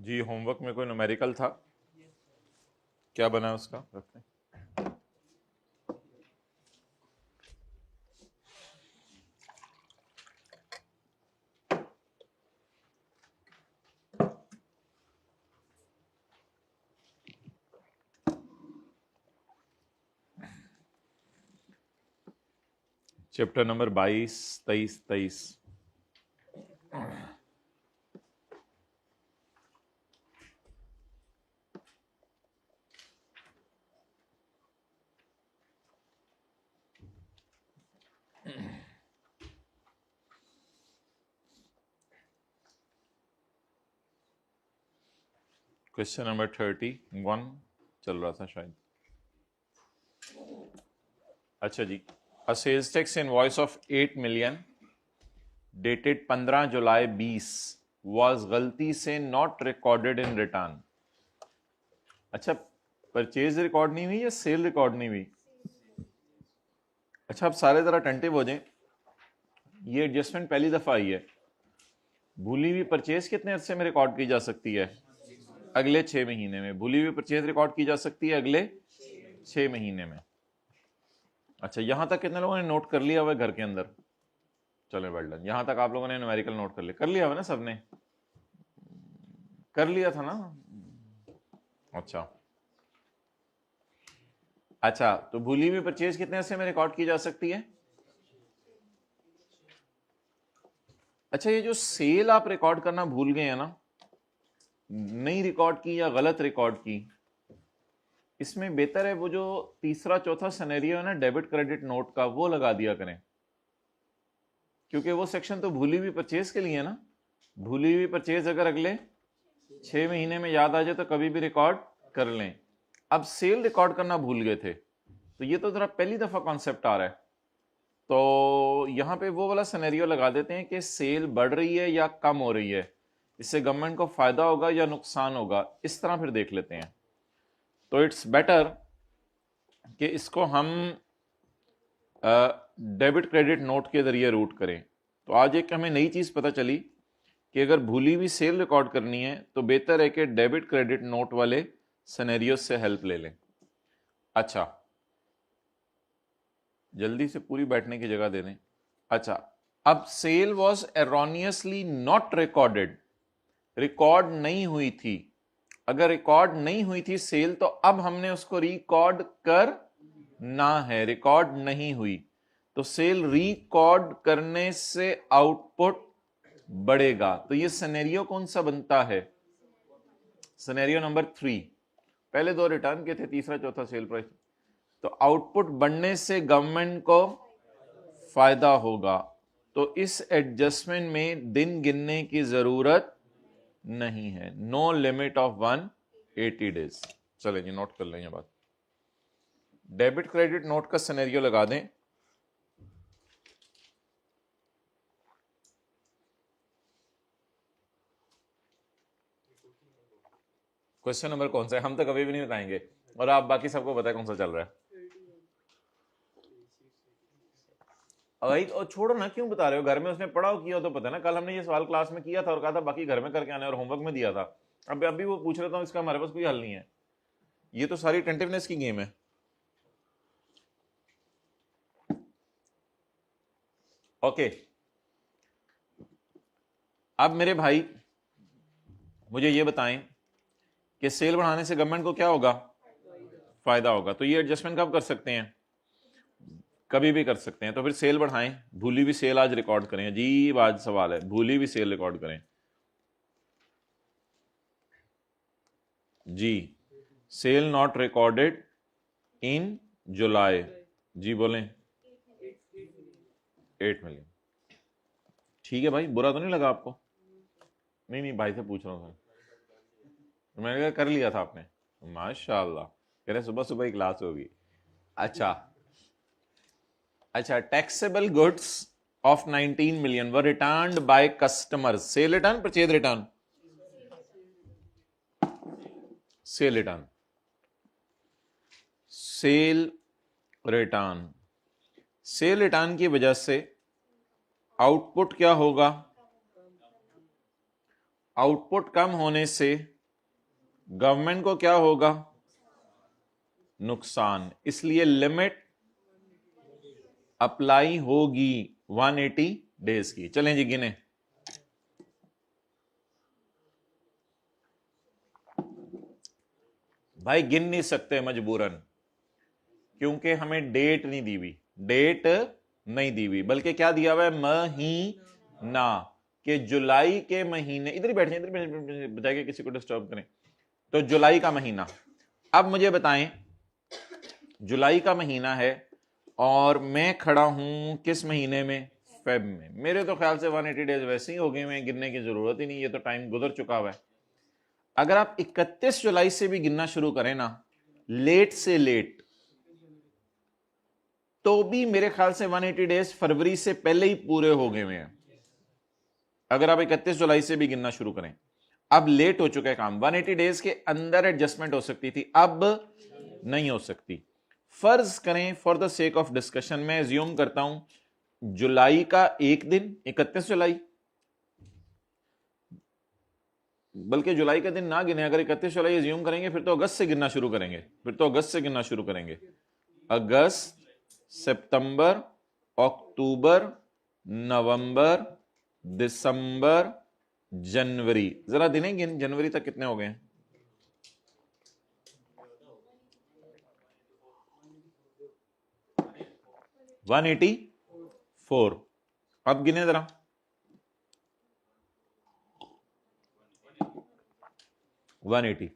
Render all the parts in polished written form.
जी homework में कोई numerical था, क्या बना है उसका? रखते हैं। Chapter number 22, 23। क्वेश्चन नंबर 31 चल रहा था शायद। अच्छा जी, a sales tax invoice of 8 million dated 15 July 20 was गलती से नॉट रिकॉर्डेड इन रिटर्न। अच्छा, परचेज रिकॉर्ड नहीं हुई या सेल रिकॉर्ड नहीं हुई? अच्छा, आप सारे जरा अटेंटिव हो जाएं, ये एडजस्टमेंट पहली दफा आई है। भूली हुई परचेज कितने अरसे में रिकॉर्ड की जा सकती है? अगले 6 महीने में। भूली हुई परचेज रिकॉर्ड की जा सकती है अगले 6 महीने में। अच्छा, यहां तक कितने लोगों ने नोट कर लिया हुआ है घर के अंदर? चले, वेल डन। यहां तक आप लोगों ने न्यूमेरिकल नोट कर लिया हुआ ना? सबने कर लिया था ना? अच्छा अच्छा, तो भूली हुई परचेज कितने अरसे में रिकॉर्ड की जा सकती है? अच्छा, ये जो सेल आप रिकॉर्ड करना भूल गए हैं ना, नहीं रिकॉर्ड की या गलत रिकॉर्ड की, इसमें बेहतर है वो जो तीसरा चौथा सिनेरियो है ना डेबिट क्रेडिट नोट का, वो लगा दिया करें, क्योंकि वो सेक्शन तो भूली हुई परचेज के लिए है ना। भूली हुई परचेज अगर अगले 6 महीने में याद आ जाए तो कभी भी रिकॉर्ड कर लें। अब सेल रिकॉर्ड करना भूल गए थे, तो ये तो जरा पहली दफा कॉन्सेप्ट आ रहा है, तो यहां पे वो वाला सिनेरियो लगा देते हैं कि सेल बढ़ रही है या कम हो रही है, इससे गवर्नमेंट को फायदा होगा या नुकसान होगा, इस तरह फिर देख लेते हैं। तो इट्स बेटर कि इसको हम डेबिट क्रेडिट नोट के जरिए रूट करें। तो आज एक हमें नई चीज पता चली कि अगर भूली हुई सेल रिकॉर्ड करनी है तो बेहतर है कि डेबिट क्रेडिट नोट वाले सिनेरियो से हेल्प ले लें। अच्छा, जल्दी से पूरी बैठने की जगह दे दें। अच्छा, अब sale was erroneously not recorded, record नहीं हुई थी। अगर रिकॉर्ड नहीं हुई थी सेल, तो अब हमने उसको रिकॉर्ड कर ना है, रिकॉर्ड नहीं हुई, तो सेल रिकॉर्ड करने से आउटपुट बढ़ेगा। तो ये सिनेरियो कौन सा बनता है? Scenario number 3। पहले 2 रिटर्न के थे, तीसरा चौथा सेल प्राइस। तो आउटपुट बढ़ने से गवर्नमेंट को फायदा होगा, तो इस एडजस्टमेंट में दिन गिनने की जरूरत नहीं है। No limit of 180 days. चले जी, नोट कर लें ये बात। डेबिट क्रेडिट नोट का सिनेरियो लगा दें। क्वेश्चन नंबर कौन सा है हम तो कभी भी नहीं बताएंगे, और आप बाकी सबको पता है कौन सा चल रहा है। भाई और छोड़ो ना, क्यों बता रहे हो? घर में उसने पढ़ा हो किया हो तो पता है ना। कल हमने ये सवाल क्लास में किया था और कहा था बाकी घर में करके आने, और होमवर्क में दिया था। अब अभी वो पूछ रहा था, इसका हमारे पास कोई हल नहीं है। ये तो सारी अटेंटिवनेस की गेम है। ओके, अब मेरे भाई मुझे ये बताएं कि सेल बढ़ाने से गवर्नमेंट को क्या होगा? फायदा होगा। तो ये एडजस्टमेंट कब कर सकते हैं? कभी भी कर सकते हैं। तो फिर सेल बढ़ाएं, भूली हुई सेल आज रिकॉर्ड करें। अजीब आज सवाल है, भूली हुई सेल रिकॉर्ड करें जी। सेल नॉट रिकॉर्डेड इन जुलाई। जी बोलें। 8 मिलियन। ठीक है भाई, बुरा तो नहीं लगा आपको? नहीं नहीं, भाई से पूछ रहा हूँ। मैंने कहा कर लिया था आपने, माशाल्लाह। कह रहे सुबह सुबह ही क्लास होगी। अच्छा अच्छा, taxable goods of 19 million were returned by customers. Sale return, purchase return? Sale return. Sale return. Sale return की वजह से आउटपुट क्या होगा? आउटपुट कम होने से गवर्नमेंट को क्या होगा? नुकसान, इसलिए लिमिट अप्लाई होगी 180 डेज की। चलें जी गिने। भाई गिन नहीं सकते मजबूरन, क्योंकि हमें डेट नहीं दी हुई, डेट नहीं दी हुई, बल्कि क्या दिया हुआ है? महीना, कि जुलाई के महीने, इधर ही बैठ जाए, इधर बजाय के किसी को डिस्टर्ब करें। तो जुलाई का महीना, अब मुझे बताएं, जुलाई का महीना है और मैं खड़ा हूं किस महीने में? फेब में। मेरे तो ख्याल से 180 डेज वैसे ही हो गए हैं, गिनने की जरूरत ही नहीं, ये तो टाइम गुजर चुका हुआ है। अगर आप 31 जुलाई से भी गिनना शुरू करें ना, लेट से लेट, तो भी मेरे ख्याल से 180 डेज फरवरी से पहले ही पूरे हो गए हुए हैं। अगर आप 31 जुलाई से भी गिनना शुरू करें, अब लेट हो चुका है काम। 180 डेज के अंदर एडजस्टमेंट हो सकती थी, अब नहीं हो सकती। फर्ज करें for the sake of discussion, मैं एज्यूम करता हूं जुलाई का एक दिन 31 जुलाई, बल्कि जुलाई का दिन ना गिने, अगर 31 जुलाई एज्यूम करेंगे फिर तो अगस्त से गिनना शुरू करेंगे, अगस्त, सितंबर, अक्टूबर, नवंबर, दिसंबर, जनवरी। जरा दिन गिन, जनवरी तक कितने हो गए? वन 184। अब गिने जरा, 180।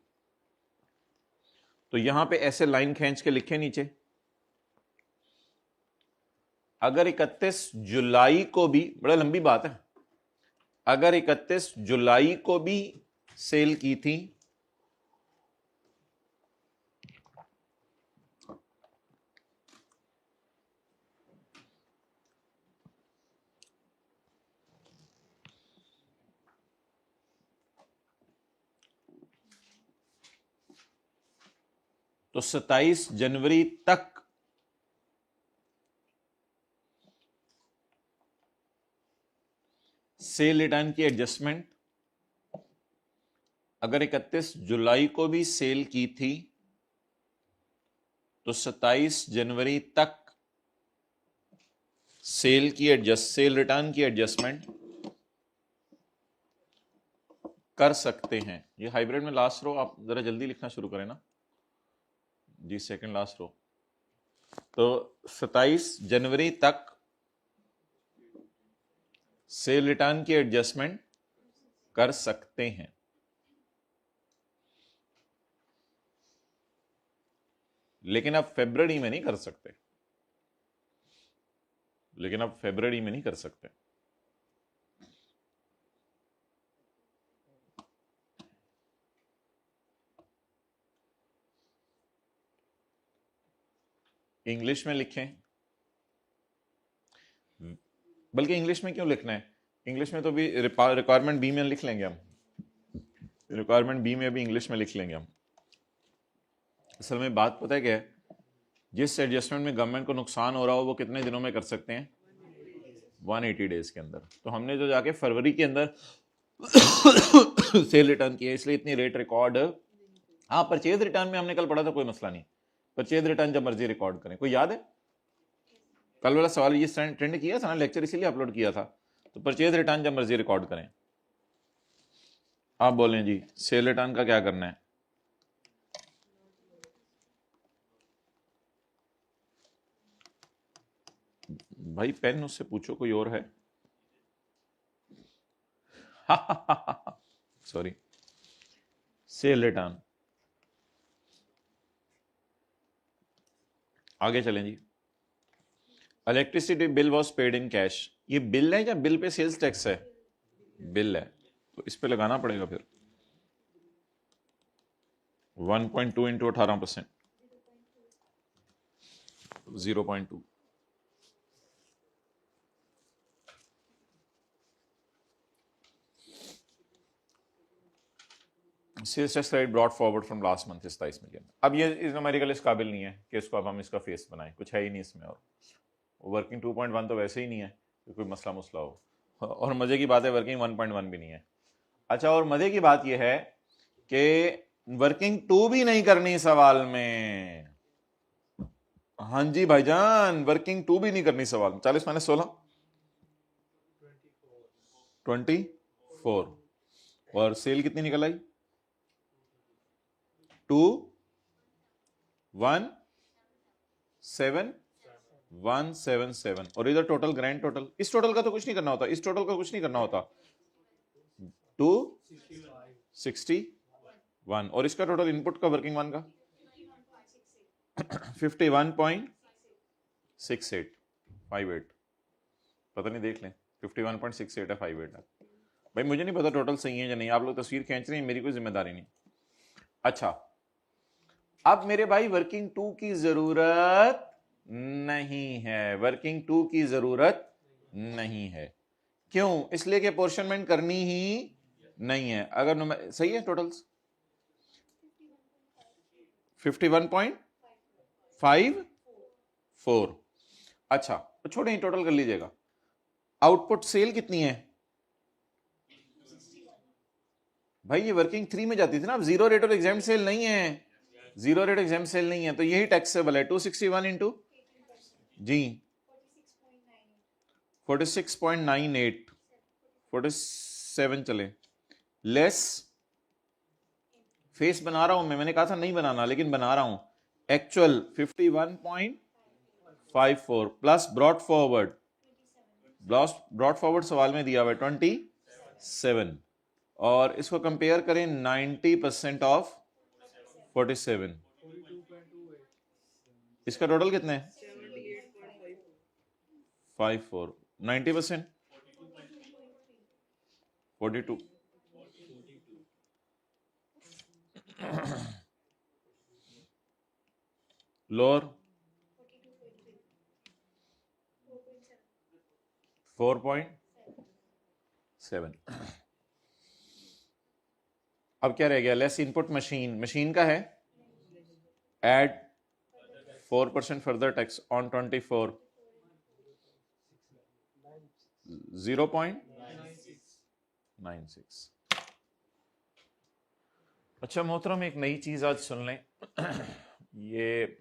तो यहां पे ऐसे लाइन खींच के लिखे नीचे, अगर 31 जुलाई को भी, बड़ा लंबी बात है, अगर 31 जुलाई को भी सेल की थी तो 27 जनवरी तक सेल रिटर्न की एडजस्टमेंट, अगर 31 जुलाई को भी सेल की थी तो 27 जनवरी तक सेल रिटर्न की एडजस्टमेंट कर सकते हैं। ये हाइब्रिड में लास्ट रो आप जरा जल्दी लिखना शुरू करें ना जी, सेकंड लास्ट रो। तो 27 जनवरी तक सेल रिटर्न की एडजस्टमेंट कर सकते हैं, लेकिन अब फरवरी में नहीं कर सकते, इंग्लिश में लिखें, बल्कि इंग्लिश में क्यों लिखना है? इंग्लिश में तो भी रिक्वायरमेंट बी में लिख लेंगे हम, रिक्वायरमेंट बी में भी इंग्लिश में लिख लेंगे हम। असल में बात पता है क्या है, जिस एडजस्टमेंट में गवर्नमेंट को नुकसान हो रहा हो वो कितने दिनों में कर सकते हैं? 180 डेज के अंदर। तो हमने जो जाके फरवरी के अंदर सेल रिटर्न किया, इसलिए इतनी रेट रिकॉर्ड। हाँ, परचेज रिटर्न में हमने कल पढ़ा था, कोई मसला नहीं, परचेज रिटर्न जब मर्जी रिकॉर्ड करें। कोई याद है कल वाला सवाल? ये ट्रेंड किया था ना, लेक्चर इसीलिए अपलोड किया था। तो परचेज रिटर्न जब मर्जी रिकॉर्ड करें। आप बोलें जी, सेल रिटर्न का क्या करना है? भाई पेन उससे पूछो, कोई और है? Sorry, sale return. आगे चलें जी। Electricity bill was paid in cash, ये बिल है या बिल पे सेल्स टैक्स है? बिल है, तो इस पे लगाना पड़ेगा फिर 1.2 into 18%, 0.2। Sales tax credit brought forward from last month 27 million. अब ये न्यूमेरिकल इस काबिल नहीं है कि इसको अब हम इसका फेस बनाएं, कुछ है ही नहीं इसमें। और वर्किंग 2.1 तो वैसे ही नहीं है कि कोई मसला मुसला हो, और मजे की बात है वर्किंग 1.1 भी नहीं है। अच्छा, और मजे की बात यह है कि वर्किंग टू भी नहीं करनी सवाल में। हाँ जी भाईजान, वर्किंग टू भी नहीं करनी सवाल में। 40 - 16 24। और सेल कितनी निकल आई? 217,177। और इधर टोटल, ग्रैंड टोटल, इस टोटल का तो कुछ नहीं करना होता, इस टोटल का कुछ नहीं करना होता। 261। और इसका टोटल इनपुट का, वर्किंग वन का 51.6858। पता नहीं, देख लें। 51.68 है, 58 है। भाई मुझे नहीं पता टोटल सही है या नहीं, आप लोग तस्वीर खींच रहे हैं, मेरी कोई जिम्मेदारी नहीं। अच्छा, अब मेरे भाई वर्किंग टू की जरूरत नहीं है, वर्किंग टू की जरूरत नहीं है। क्यों? इसलिए कि पोर्शनमेंट करनी ही नहीं है। अगर सही है टोटल्स 51.54। अच्छा तो छोड़े, टोटल कर लीजिएगा। आउटपुट सेल कितनी है भाई? ये वर्किंग थ्री में जाती थी ना। अब जीरो रेट और एग्जाम सेल नहीं है, जीरो रेट एग्जाम सेल नहीं है, तो यही टैक्सेबल है। 261 इंटू जी 46.98 47 चले, लेस फेस बना रहा हूं मैंने कहा था नहीं बनाना, लेकिन बना रहा हूं। Actual 51.54 plus brought forward, brought forward सवाल में दिया हुआ है 27। और इसको कंपेयर करें 90% ऑफ 47, इसका टोटल कितना है? 54। 90% 42। लोअर 4.7। अब क्या रह गया? लेस इनपुट मशीन, मशीन का है एड 4% फर्दर टैक्स ऑन 24 0.96। अच्छा मोहतरम, एक नई चीज आज सुन लें। ये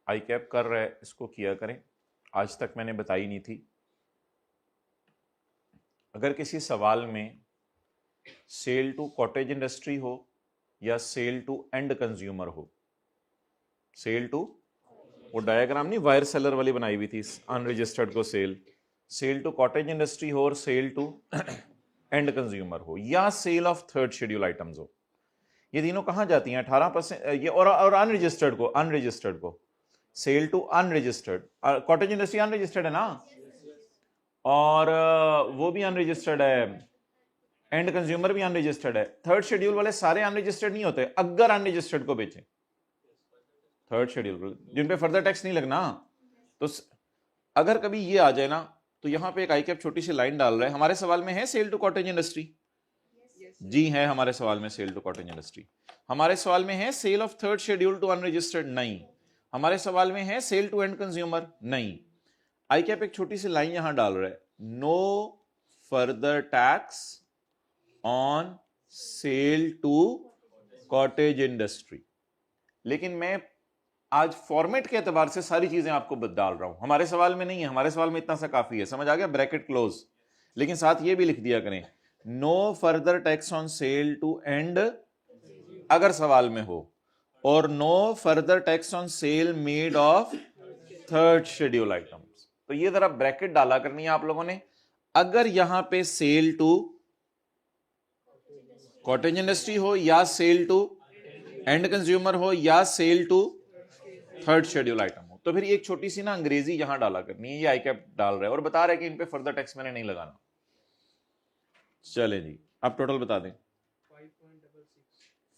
आई कैप कर रहा है, इसको किया करें, आज तक मैंने बताई नहीं थी। अगर किसी सवाल में सेल टू कॉटेज इंडस्ट्री हो या सेल टू एंड कंज्यूमर हो, सेल टू, वो डायग्राम नहीं वायर सेलर वाली बनाई हुई थी अनरजिस्टर्ड को सेल टू कॉटेज इंडस्ट्री हो और सेल टू एंड कंज्यूमर हो, या sale of third schedule items हो, ये तीनों कहां जाती हैं? 18% ये। और अनरजिस्टर्ड को sale to unregistered, cottage industry unregistered है ना, और वो भी अनरजिस्टर्ड है, एंड कंज्यूमर भी अनरजिस्टर्ड है। थर्ड शेड्यूल वाले सारे अनरजिस्टर्ड नहीं होते, अगर अनरजिस्टर्ड को बेचें, थर्ड शेड्यूल जिन पे फर्दर टैक्स नहीं लगना। तो अगर कभी ये आ जाए ना, तो यहां पे एक आई कैप छोटी सी लाइन डाल रहा है। हमारे सवाल में है सेल टू कॉटेज इंडस्ट्री? जी है, हमारे सवाल में सेल टू कॉटेज इंडस्ट्री। हमारे सवाल में है sale of third schedule to unregistered? नहीं। हमारे सवाल में है सेल टू एंड कंज्यूमर? नहीं। आई कैप एक छोटी सी लाइन यहां डाल रहा है, no further tax on sale to cottage industry. लेकिन मैं आज फॉर्मेट के एतबार से सारी चीजें आपको डाल रहा हूं, हमारे सवाल में नहीं है। हमारे सवाल में इतना सा काफी है, समझ आ गया? Bracket close. लेकिन साथ ये भी लिख दिया करें, no further tax on sale to end, अगर सवाल में हो, और no further tax on sale made of third schedule items. तो ये जरा ब्रैकेट डाला करनी है आप लोगों ने। अगर यहां पे सेल टू कॉटेज इंडस्ट्री हो, या सेल टू एंड कंज्यूमर हो, या sale to third schedule item हो, तो फिर एक छोटी सी ना अंग्रेजी यहां डाला करनी है। ये आई कैप डाल रहा है और बता रहा है कि इन पे फर्दर टैक्स मैंने नहीं लगाना। चले जी, अब टोटल बता दें।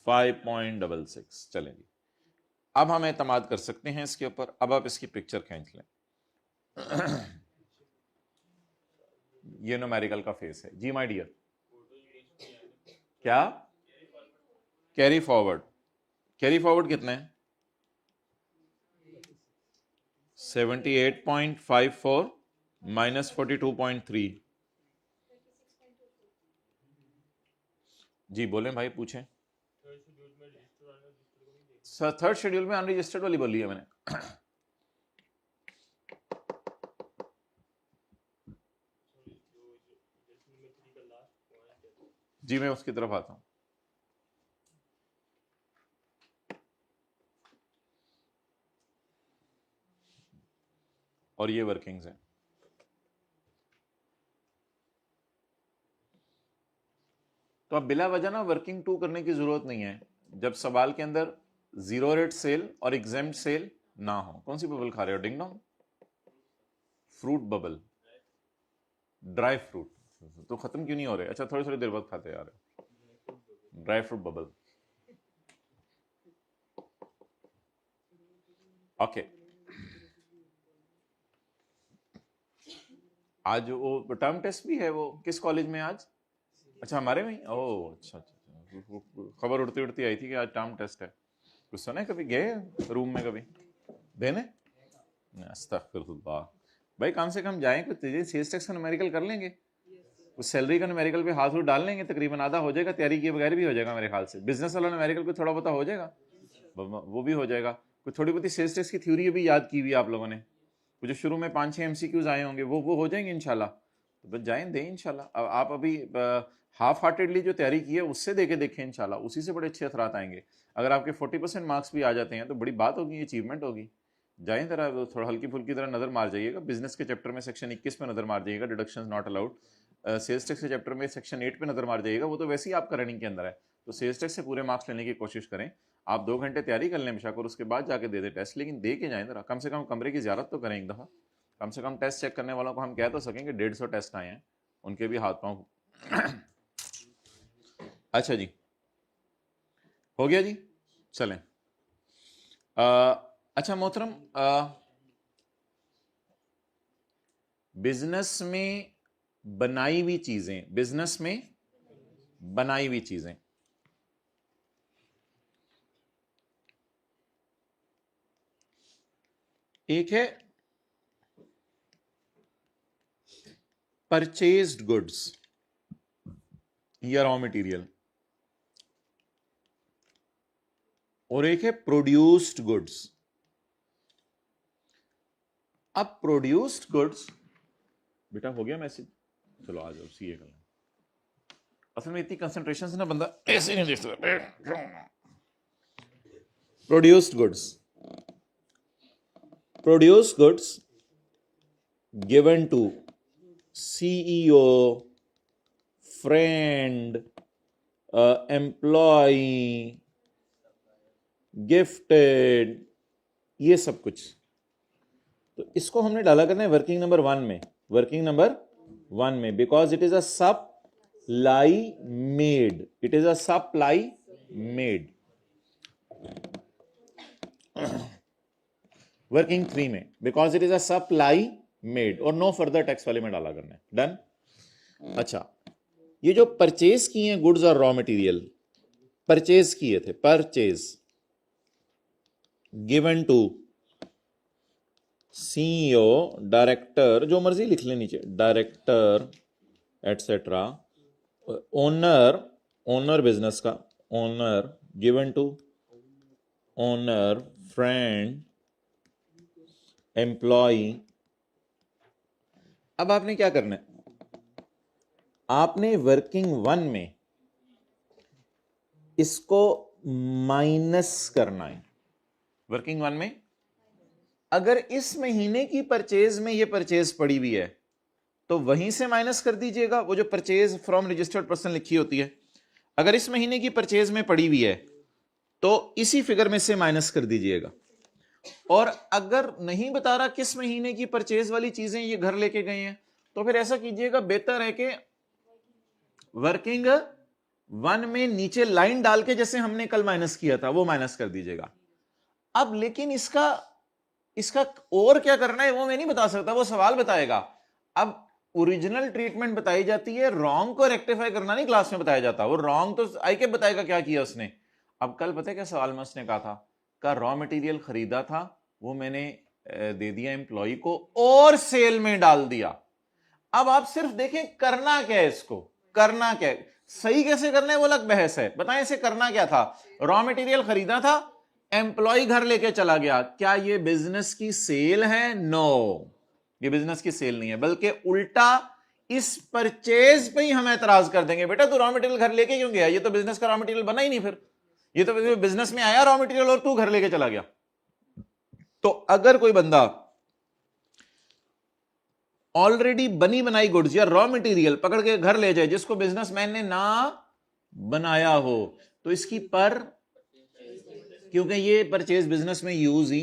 5.66। चले जी, अब हम एतमाद कर सकते हैं इसके ऊपर। अब आप इसकी पिक्चर खींच लें। ये न्यूमेरिकल का फेस है जी माय डियर। क्या? कैरी फॉरवर्ड, कैरी फॉरवर्ड कितना है? 78.54 माइनस 42.3। जी बोलें भाई, पूछें। थर्ड शेड्यूल में अनरजिस्टर्ड वाली बोली है मैंने। जी मैं उसकी तरफ आता हूं। और ये वर्किंग्स हैं। तो अब बिला वजह ना वर्किंग टू करने की जरूरत नहीं है जब सवाल के अंदर जीरो रेट सेल और एग्जेम्प्ट सेल ना हो। कौन सी बबल खा रहे हो? Ding dong? Fruit bubble, dry fruit. तो खत्म क्यों नहीं हो रहे? अच्छा थोड़ी थोड़ी देर बाद खाते यार ड्राई फ्रूट बबल। ओके आज वो टर्म टेस्ट भी है, वो किस कॉलेज में आज? अच्छा हमारे में? ओह अच्छा अच्छा, खबर उड़ती उड़ती आई थी कि आज टर्म टेस्ट है। कुछ सुना? कभी गए रूम में कभी देने? अस्तगफिरुल्लाह। भाई कम से कम जाएं, कुछ सेल्स टैक्स का न्यूमेरिकल कर लेंगे, कुछ सैलरी का न्यूमेरिकल पे हाथ डाल लेंगे, तकरीबन आधा हो जाएगा, तैयारी किए बगैर भी हो जाएगा मेरे ख्याल से। बिजनेस वाला न्यूमेरिकल पे थोड़ा बहुत हो जाएगा, वो भी हो जाएगा। कुछ थोड़ी बहुत सेल्स टैक्स की थ्योरी भी याद की हुई आप लोगों ने, वो जो शुरू में 5-6 MCQs आए होंगे वो हो जाएंगे इंशाल्लाह। तो बस जाएं दें इंशाल्लाह। अब आप अभी हाफ हार्टेडली जो तैयारी की है उससे दे के देखें इंशाल्लाह, उसी से बड़े अच्छे असरात आएंगे। अगर आपके 40% मार्क्स भी आ जाते हैं तो बड़ी बात होगी, अचीवमेंट होगी। जाएं जरा थोड़ा हल्की फुल्की तरह नजर मार जाइएगा। बिजनेस के चैप्टर में सेक्शन 21 पे नजर मार जाइएगा, deductions not allowed. Sales tax के चैप्टर में सेक्शन 8 पे नजर मार जाइएगा, वो तो वैसे ही आपका रनिंग के अंदर है। तो सेल्स टैक्स से पूरे मार्क्स लेने की कोशिश करें। आप 2 घंटे तैयारी कर लें बेशक और उसके बाद जाके दे दे टेस्ट, लेकिन दे के जाएं जरा। कम से कम कमरे की ज़ियारत तो करें एक दफ़ा। कम से कम टेस्ट चेक करने वालों को हम कह तो सकें कि 150 टेस्ट आए हैं, उनके भी हाथ पांव। अच्छा जी हो गया जी, चलें। अच्छा मोहतरम, बिजनेस में बनाई हुई चीजें, बिजनेस में बनाई हुई चीजें, एक है परचेज्ड गुड्स या रॉ मटेरियल, और एक है प्रोड्यूस्ड गुड्स। अब प्रोड्यूस्ड गुड्स, बेटा हो गया मैसेज? चलो आ जाओ सीए कर लें। असल में इतनी कंसंट्रेशन से ना बंदा ऐसे नहीं देखता। Produced goods, produced goods given to CEO, friend, employ, gifted, ये सब कुछ। तो इसको हमने डाला करना है वर्किंग नंबर 1 में, वर्किंग नंबर 1 में, because it is a supply made, it is a supply made. Working 3 में because it is a supply made, और नो फर्दर टैक्स वाले में डाला करना है। डन? अच्छा ये जो परचेज किए हैं गुड्स और रॉ मटेरियल, परचेज किए थे, purchase given to CEO, director, जो मर्जी लिख ले नीचे, director etcetera, owner, owner business का owner, given to owner, friend, employ. अब आपने क्या करना है? आपने वर्किंग 1 में इसको माइनस करना है। वर्किंग 1 में अगर इस महीने की परचेज में ये परचेज पड़ी हुई है तो वहीं से माइनस कर दीजिएगा, वो जो परचेज फ्रॉम रजिस्टर्ड पर्सन लिखी होती है। अगर इस महीने की परचेज में पड़ी हुई है तो इसी फिगर में से माइनस कर दीजिएगा। और अगर नहीं बता रहा किस महीने की परचेज वाली चीजें ये घर लेके गए हैं तो फिर ऐसा कीजिएगा, बेहतर है कि वर्किंग 1 में नीचे लाइन डाल के जैसे हमने कल माइनस किया था वो माइनस कर दीजिएगा। अब लेकिन इसका और क्या करना है वो मैं नहीं बता सकता, वो सवाल बताएगा। अब ओरिजिनल ट्रीटमेंट बताई जाती है, रॉन्ग को रेक्टिफाई करना नहीं क्लास में बताया जाता। वो रॉन्ग तो आई के बताएगा क्या किया उसने। अब कल पता है क्या सवाल में उसने कहा था? का रॉ मटेरियल खरीदा था, वो मैंने दे दिया एम्प्लॉय को और सेल में डाल दिया। अब आप सिर्फ देखें करना क्या है, इसको करना क्या है, सही कैसे करना है वो अलग बहस है। बताएं इसे करना क्या था? रॉ मटेरियल खरीदा था, एम्प्लॉय घर लेके चला गया, क्या ये बिजनेस की सेल है? नो, ये बिजनेस की सेल नहीं है, बल्कि उल्टा इस परचेज पे ही हम एतराज कर देंगे, बेटा तू रॉ मटेरियल घर लेके क्यों गया, ये तो बिजनेस का रॉ मटेरियल बना ही नहीं, फिर ये तो बिजनेस में आया रॉ मटेरियल और तू घर लेके चला गया। तो अगर कोई बंदा ऑलरेडी बनी बनाई गुड्स या रॉ मटेरियल पकड़ के घर ले जाए जिसको बिजनेसमैन ने ना बनाया हो, तो इसकी पर, क्योंकि ये परचेज बिजनेस में यूज ही,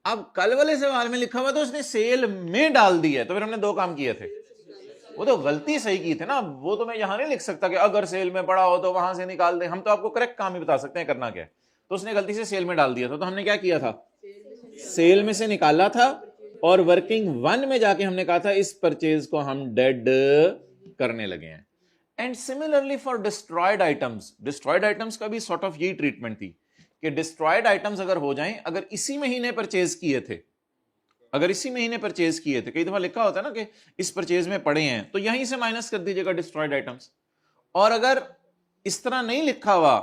अब कल वाले सवाल में लिखा हुआ तो उसने सेल में डाल दी है, तो फिर हमने दो काम किए थे, वो तो गलती सही की थी ना, वो तो मैं यहां नहीं लिख सकता कि अगर सेल में पड़ा हो तो वहां से निकाल दे, हम तो आपको करेक्ट काम ही बता सकते हैं करना क्या है। तो उसने गलती से सेल में डाल दिया था, तो हमने क्या किया था, सेल में से निकाला था और वर्किंग वन में जाके हमने कहा था इस परचेज को हम डेड करने लगे हैं। And similarly for destroyed items, destroyed items का भी सॉर्ट ऑफ यही ट्रीटमेंट थी कि डिस्ट्रॉयड आइटम्स अगर हो जाएं, अगर इसी महीने परचेज किए थे, अगर इसी महीने परचेज किए थे, कई दफा लिखा होता है ना कि इस परचेज में पड़े हैं, तो यहीं से माइनस कर दीजिएगा डिस्ट्रॉयड आइटम्स। और अगर इस तरह नहीं लिखा हुआ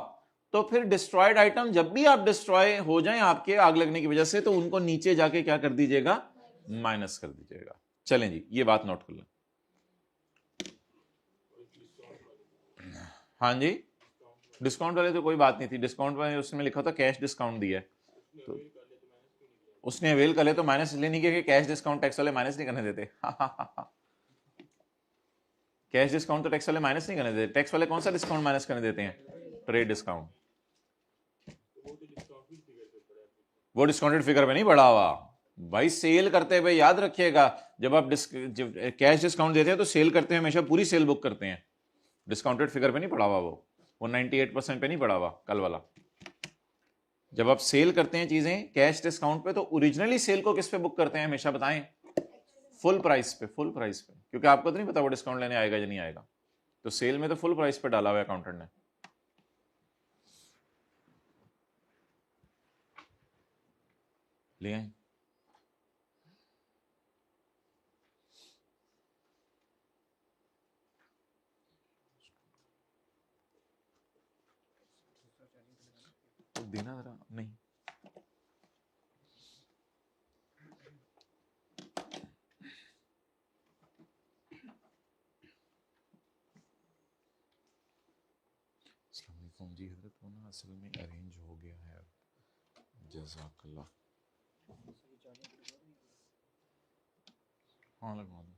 तो फिर डिस्ट्रॉयड आइटम जब भी आप डिस्ट्रॉय हो जाएं आपके आग लगने की वजह से, तो उनको नीचे जाके क्या कर दीजिएगा, माइनस कर दीजिएगा। चलें जी, ये बात नोट कर लें। हाँ जी, डिस्काउंट वाले तो कोई बात नहीं थी, डिस्काउंट में उसमें लिखा था कैश डिस्काउंट दिया है, तो उसने अवेल कर ले तो माइनस इसलिए नहीं किया कि कैश डिस्काउंट टैक्स वाले माइनस नहीं करने देते। कैश डिस्काउंट तो टैक्स वाले माइनस नहीं करने देते, टैक्स वाले कौन सा डिस्काउंट माइनस करने देते हैं, ट्रेड डिस्काउंट। वो डिस्काउंटेड फिगर पे नहीं बढ़ा हुआ भाई, सेल करते हुए याद रखिएगा, जब आप कैश डिस्काउंट देते हैं तो सेल करते हैं हमेशा पूरी सेल बुक करते हैं, डिस्काउंटेड फिगर पे नहीं पड़ा हुआ, वो 98% पे नहीं पड़ा हुआ कल वाला। जब आप सेल करते हैं चीजें कैश डिस्काउंट पे, तो ओरिजिनली सेल को किस पे बुक करते हैं हमेशा बताएं, फुल प्राइस पे, फुल प्राइस पे, क्योंकि आपको तो नहीं पता वो डिस्काउंट लेने आएगा या नहीं आएगा, तो सेल में तो फुल प्राइस पे डाला हुआ है अकाउंटेंट ने। लिए देना जरा, नहीं जी हजरत, वो ना असल में अरेंज हो गया है, जज़ाकल्लाह। हाँ लगवा दो।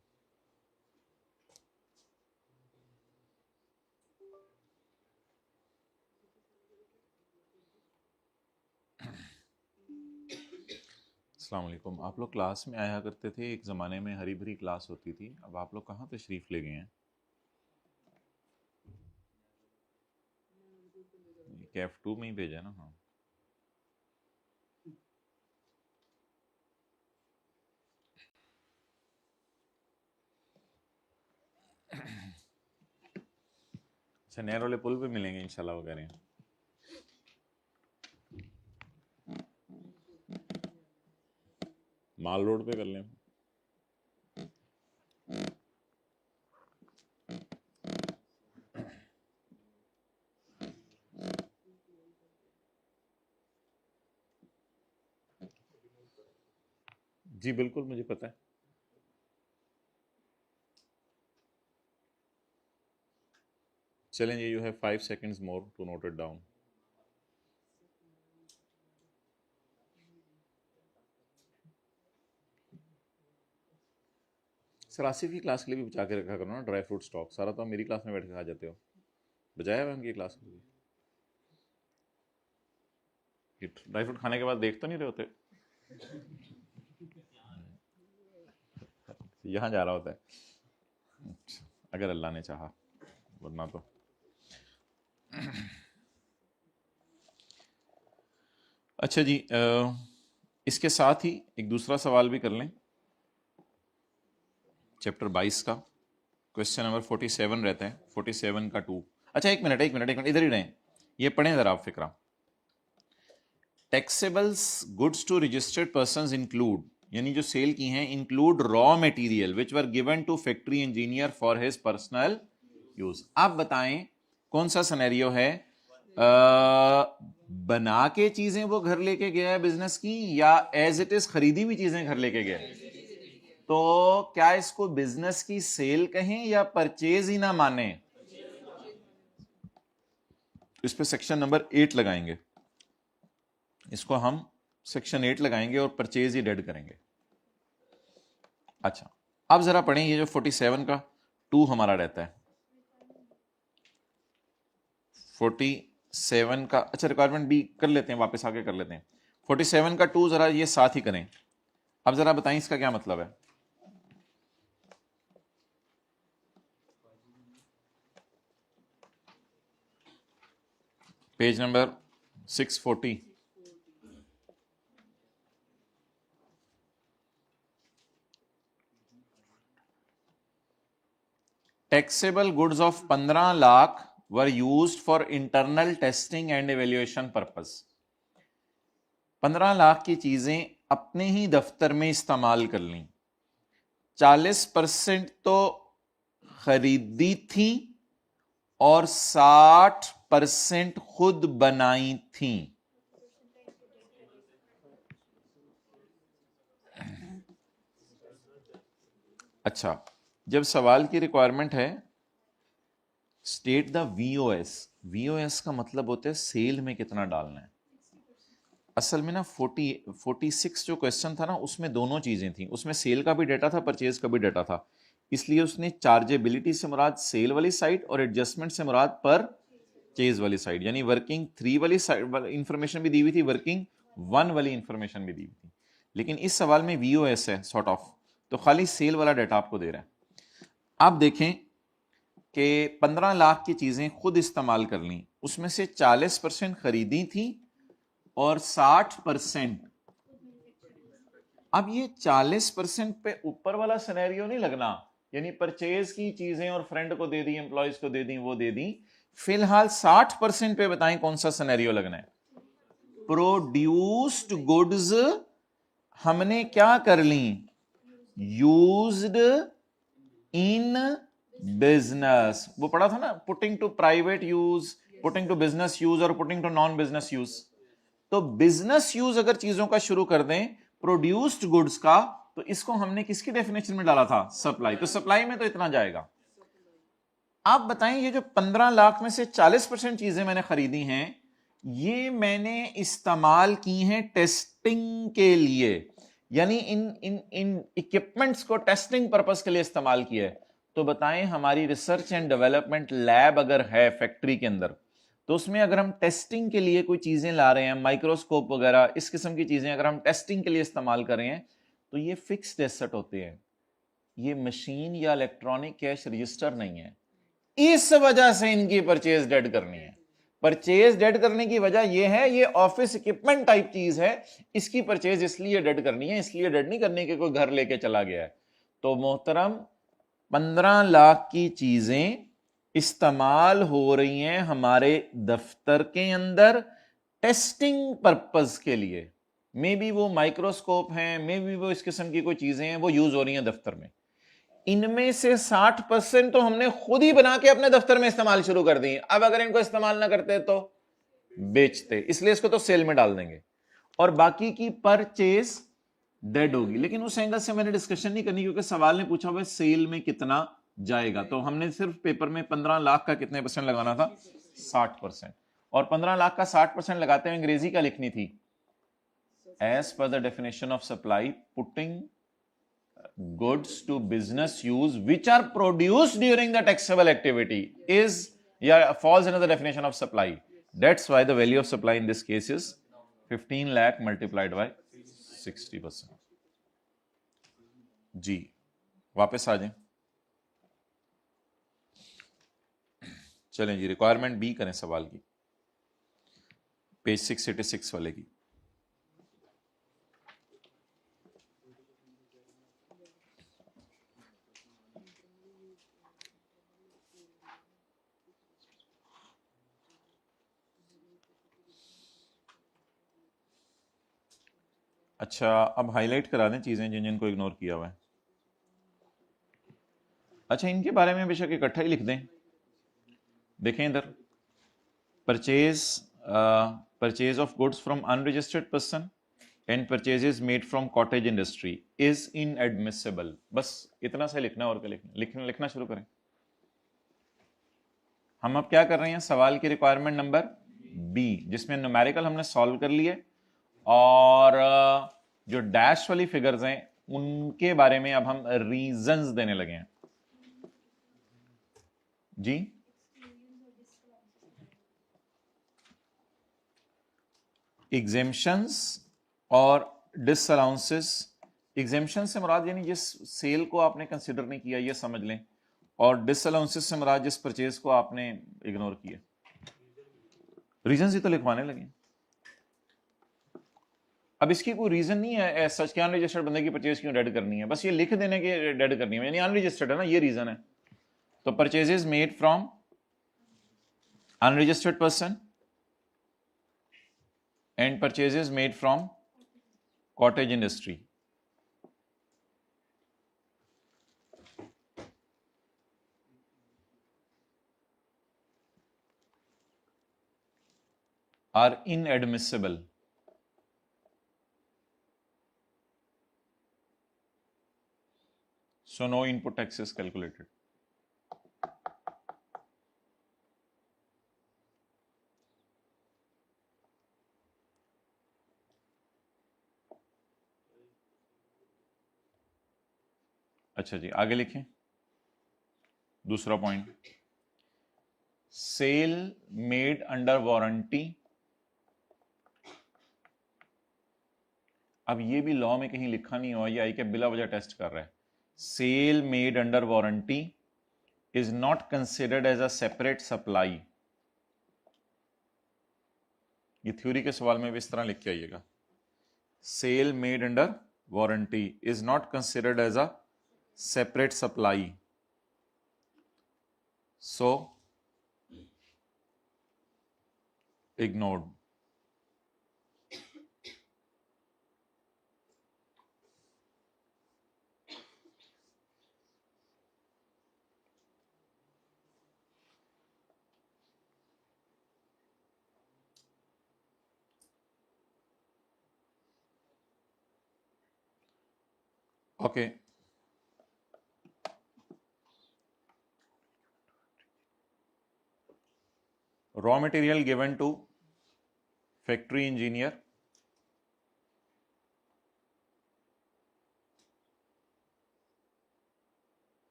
अस्सलाम वालेकुम, आप लोग क्लास में आया करते थे, एक ज़माने में हरी भरी क्लास होती थी, अब आप लोग कहाँ तशरीफ़ ले गए हैं? कैफ 2 में ही भेजा ना। हाँ अच्छा, नहर वाले पुल पे मिलेंगे इंशाल्लाह, वो कह रहे हैं। माल रोड पे कर लें। जी बिल्कुल, मुझे पता है। चलें जी, you have 5 seconds more to note it down. Sir Asif की क्लास के लिए भी बचा के रखा करो ना ड्राई फ्रूट स्टॉक, सारा तो मेरी क्लास में बैठ के खा जाते हो, बचाया हुआ उनकी क्लास के लिए। ड्राई फ्रूट खाने के बाद देख तो नहीं रहे होते, यहाँ जा रहा होता है अगर अल्लाह ने चाहा, वरना तो। अच्छा जी, इसके साथ ही एक दूसरा सवाल भी कर लें, चैप्टर 22 का क्वेश्चन नंबर 47 रहता है, 47 का 2। अच्छा एक मिनट इधर ही रहें, ये पढ़ें जरा आप फिक्रा। Taxables goods to registered persons include, यानी जो सेल की हैं, include raw material which were given to factory engineer for his personal use. आप बताएं कौन सा सिनेरियो है बना के चीजें वो घर लेके गया है बिजनेस की, या एज इट इज खरीदी हुई चीजें घर लेके गया है? तो क्या इसको बिजनेस की सेल कहें या परचेज ही ना माने? इस पे सेक्शन नंबर 8 लगाएंगे, इसको हम सेक्शन 8 लगाएंगे और परचेज ही डेड करेंगे। अच्छा, अब जरा पढ़ें ये जो 47 का 2 हमारा रहता है, 47 का, अच्छा रिक्वायरमेंट भी कर लेते हैं, वापस आके कर लेते हैं। 47 का 2 जरा ये साथ ही करें। अब जरा बताएं इसका क्या मतलब है। Page number 640। Taxable goods of 15 lakh were used for internal testing and evaluation purpose. 15 lakh की चीजें अपने ही दफ्तर में इस्तेमाल कर ली, 40% तो खरीदी थी और 60% खुद बनाई थी। अच्छा, जब सवाल की रिक्वायरमेंट है स्टेट द वीओएस, वीओएस का मतलब होता है सेल में कितना डालना है। असल में ना 46 जो क्वेश्चन था ना उसमें दोनों चीजें थी, उसमें सेल का भी डाटा था, परचेज का भी डाटा था, इसलिए उसने चार्जेबिलिटी से मुराद सेल वाली साइड और एडजस्टमेंट से मुराद परचेज वाली साइड, यानी वर्किंग 3 वाली साइड इंफॉर्मेशन भी दी हुई थी, वर्किंग 1 वाली इंफॉर्मेशन भी दी हुई थी। लेकिन इस सवाल में वीओएस है सॉर्ट ऑफ, तो खाली सेल वाला डाटा आपको दे रहा है। आप देखें कि 15 लाख की चीजें खुद इस्तेमाल कर ली, उसमें से 40% खरीदी थी और 60%, अब ये 40% पे ऊपर वाला सिनेरियो नहीं लगना, यानी परचेज की चीजें और फ्रेंड को दे दी, एम्प्लॉयज को दे दी, वो दे दी। फिलहाल 60% पे बताएं कौन सा सिनेरियो लगना है। प्रोड्यूस्ड गुड्स हमने क्या कर ली, यूज्ड इन बिजनेस, वो पढ़ा था ना, putting to private use, putting to business use और putting to non business use. तो बिजनेस यूज अगर चीजों का शुरू कर दें प्रोड्यूस्ड गुड्स का, तो इसको हमने किसकी डेफिनेशन में डाला था, सप्लाई, तो सप्लाई में तो इतना जाएगा। आप बताएं ये जो 15 लाख में से 40% चीजें मैंने खरीदी हैं, ये मैंने इस्तेमाल की हैं टेस्टिंग के लिए, यानी इन इन इन इक्विपमेंट्स को टेस्टिंग पर्पस के लिए इस्तेमाल किया है। तो बताएं हमारी रिसर्च एंड डेवलपमेंट लैब अगर है फैक्ट्री के अंदर, तो उसमें अगर हम टेस्टिंग के लिए कोई चीजें ला रहे हैं, माइक्रोस्कोप वगैरह इस किस्म की चीजें अगर हम टेस्टिंग के लिए इस्तेमाल कर रहे हैं, तो ये फिक्स्ड एसेट होते हैं, ये मशीन या इलेक्ट्रॉनिक कैश रजिस्टर नहीं है। इस वजह से इनकी परचेज डेड करनी है। परचेज डेड करने की वजह यह है ये ऑफिस इक्विपमेंट टाइप चीज है, इसकी परचेज इसलिए डेड करनी है, इसलिए डेड नहीं करनी कि कोई घर लेके चला गया है। तो मोहतरम 15 लाख की चीजें इस्तेमाल हो रही हैं हमारे दफ्तर के अंदर टेस्टिंग पर्पस के लिए, मे बी वो माइक्रोस्कोप हैं, मे बी वो इस किस्म की कोई चीजें हैं, वो यूज हो रही हैं दफ्तर में। इनमें से 60% तो हमने खुद ही बना के अपने दफ्तर में इस्तेमाल शुरू कर दी। अब अगर इनको इस्तेमाल ना करते तो बेचते, इसलिए इसको तो सेल में डाल देंगे, और बाकी की परचेज डेड होगी। लेकिन उस एंगल से मैंने डिस्कशन नहीं करनी, क्योंकि सवाल ने पूछा हुआ सेल में कितना जाएगा, तो हमने सिर्फ पेपर में 15 लाख का कितने परसेंट लगाना था, 60%। और 15 लाख का 60% लगाते हुए अंग्रेजी का लिखनी थी, एज पर the definition of supply putting goods to business use which are produced during the taxable activity is falls under the definition of supply. That's why the value of supply in this case is 15 lakh multiplied by 60%. जी वापस आ जाएं, चलें जी, requirement B करें सवाल की, page 686 वाले की। अच्छा, अब हाईलाइट करा दें चीजें जिन जिनको इग्नोर किया हुआ है। अच्छा, इनके बारे में बेशक इकट्ठा ही लिख दें। देखें इधर, purchase of goods from unregistered person and purchases made from cottage industry is inadmissible. बस इतना सा लिखना और क्या लिखना शुरू करें। हम अब क्या कर रहे हैं, सवाल की रिक्वायरमेंट नंबर बी, जिसमें न्यूमेरिकल हमने सॉल्व कर लिए और जो डैश वाली फिगर्स हैं उनके बारे में अब हम रीजंस देने लगे हैं जी। एग्जेम्पशंस और डिसअलाउंसेस। एग्जेम्पशन से मुराद यानी जिस सेल को आपने कंसिडर नहीं किया ये समझ लें, और डिसअलाउंसेस से मुराद जिस परचेज को आपने इग्नोर किया। रीजन ही तो लिखवाने लगे। अब इसकी कोई रीजन नहीं है सच के अनरजिस्टर्ड बंदे की परचेज क्यों डेड करनी है, बस ये लिख देने के डेड करनी है, यानी अनरजिस्टर्ड है ना, ये रीजन है। तो purchases made from unregistered person and purchases made from cottage industry are inadmissible. So no input tax is calculated. अच्छा जी, आगे लिखें दूसरा point, sale made under warranty. अब ये भी लॉ में कहीं लिखा नहीं हुआ, ये आई के बिला वजह टेस्ट कर रहा है। Sale made under warranty is not considered as a separate supply. ये थ्योरी के सवाल में भी इस तरह लिख के आइएगा, sale made under warranty is not considered as a separate supply, so ignored. Okay. Raw material given to factory engineer,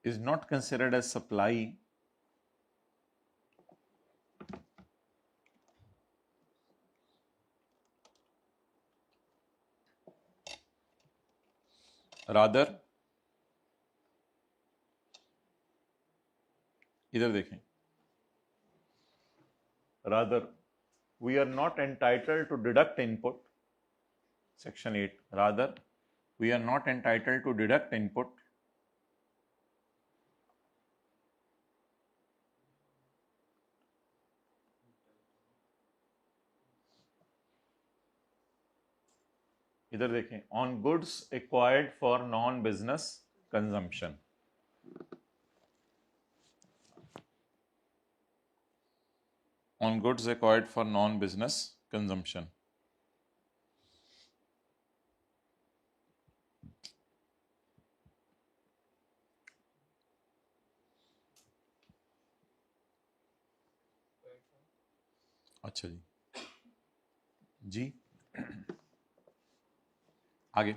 is not considered as supply rather, इधर देखें, rather we are not entitled to deduct input, section 8, rather we are not entitled to deduct input इधर देखें, on goods acquired for non business consumption, on goods acquired for non business consumption. अच्छा जी जी, आगे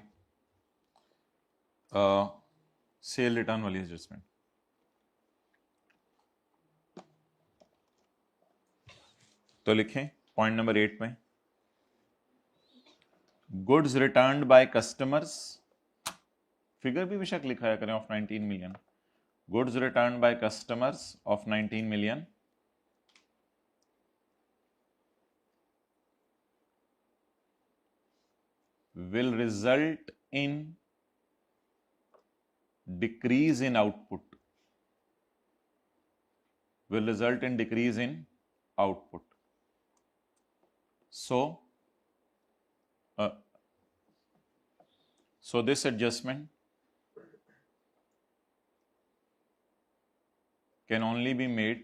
cell return वाली adjustment. तो लिखें point number 8 में, goods returned by customers, figure भी बेशक लिखाया करें, of 19 million, goods returned by customers of 19 million will result in decrease in output, will result in decrease in output. So this adjustment can only be made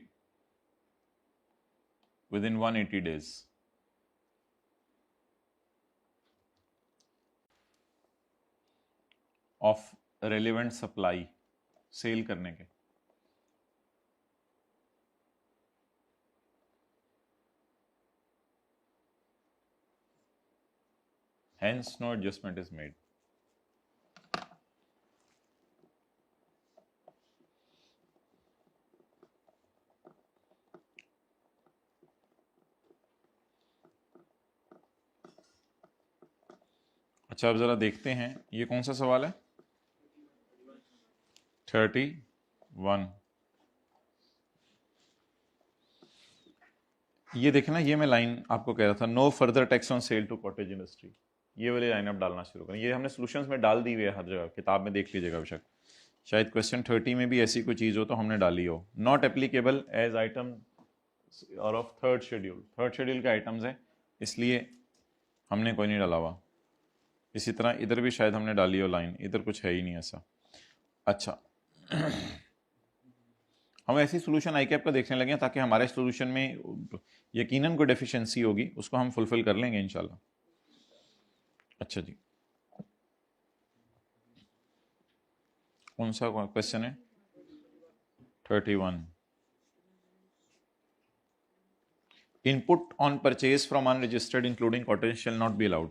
within 180 days. Of relevant supply sale करने के. Hence no adjustment is made. अच्छा, अब जरा देखते हैं ये कौन सा सवाल है. 31. ये देखना, ये मैं लाइन आपको कह रहा था, no further tax on sale to cottage industry. ये वाली लाइन आप डालना शुरू करें. ये हमने सॉल्यूशंस में डाल दी हुई है हर जगह, किताब में देख लीजिएगा बेशक. शायद क्वेश्चन 30 में भी ऐसी कोई चीज़ हो तो हमने डाली हो. नॉट एप्लीकेबल एज आइटम और of third schedule. Third schedule के आइटम्स है, इसलिए हमने कोई नहीं डाला हुआ. इसी तरह इधर भी शायद हमने डाली हो लाइन, इधर कुछ है ही नहीं ऐसा. अच्छा, हम ऐसी सोल्यूशन आई कैप का देखने लगे ताकि हमारे सोल्यूशन में यकीनन कोई डेफिशिएंसी होगी, उसको हम फुलफिल कर लेंगे इंशाल्लाह. अच्छा जी, कौन सा क्वेश्चन है? 31. Input on purchase from unregistered including cottage shall not be allowed.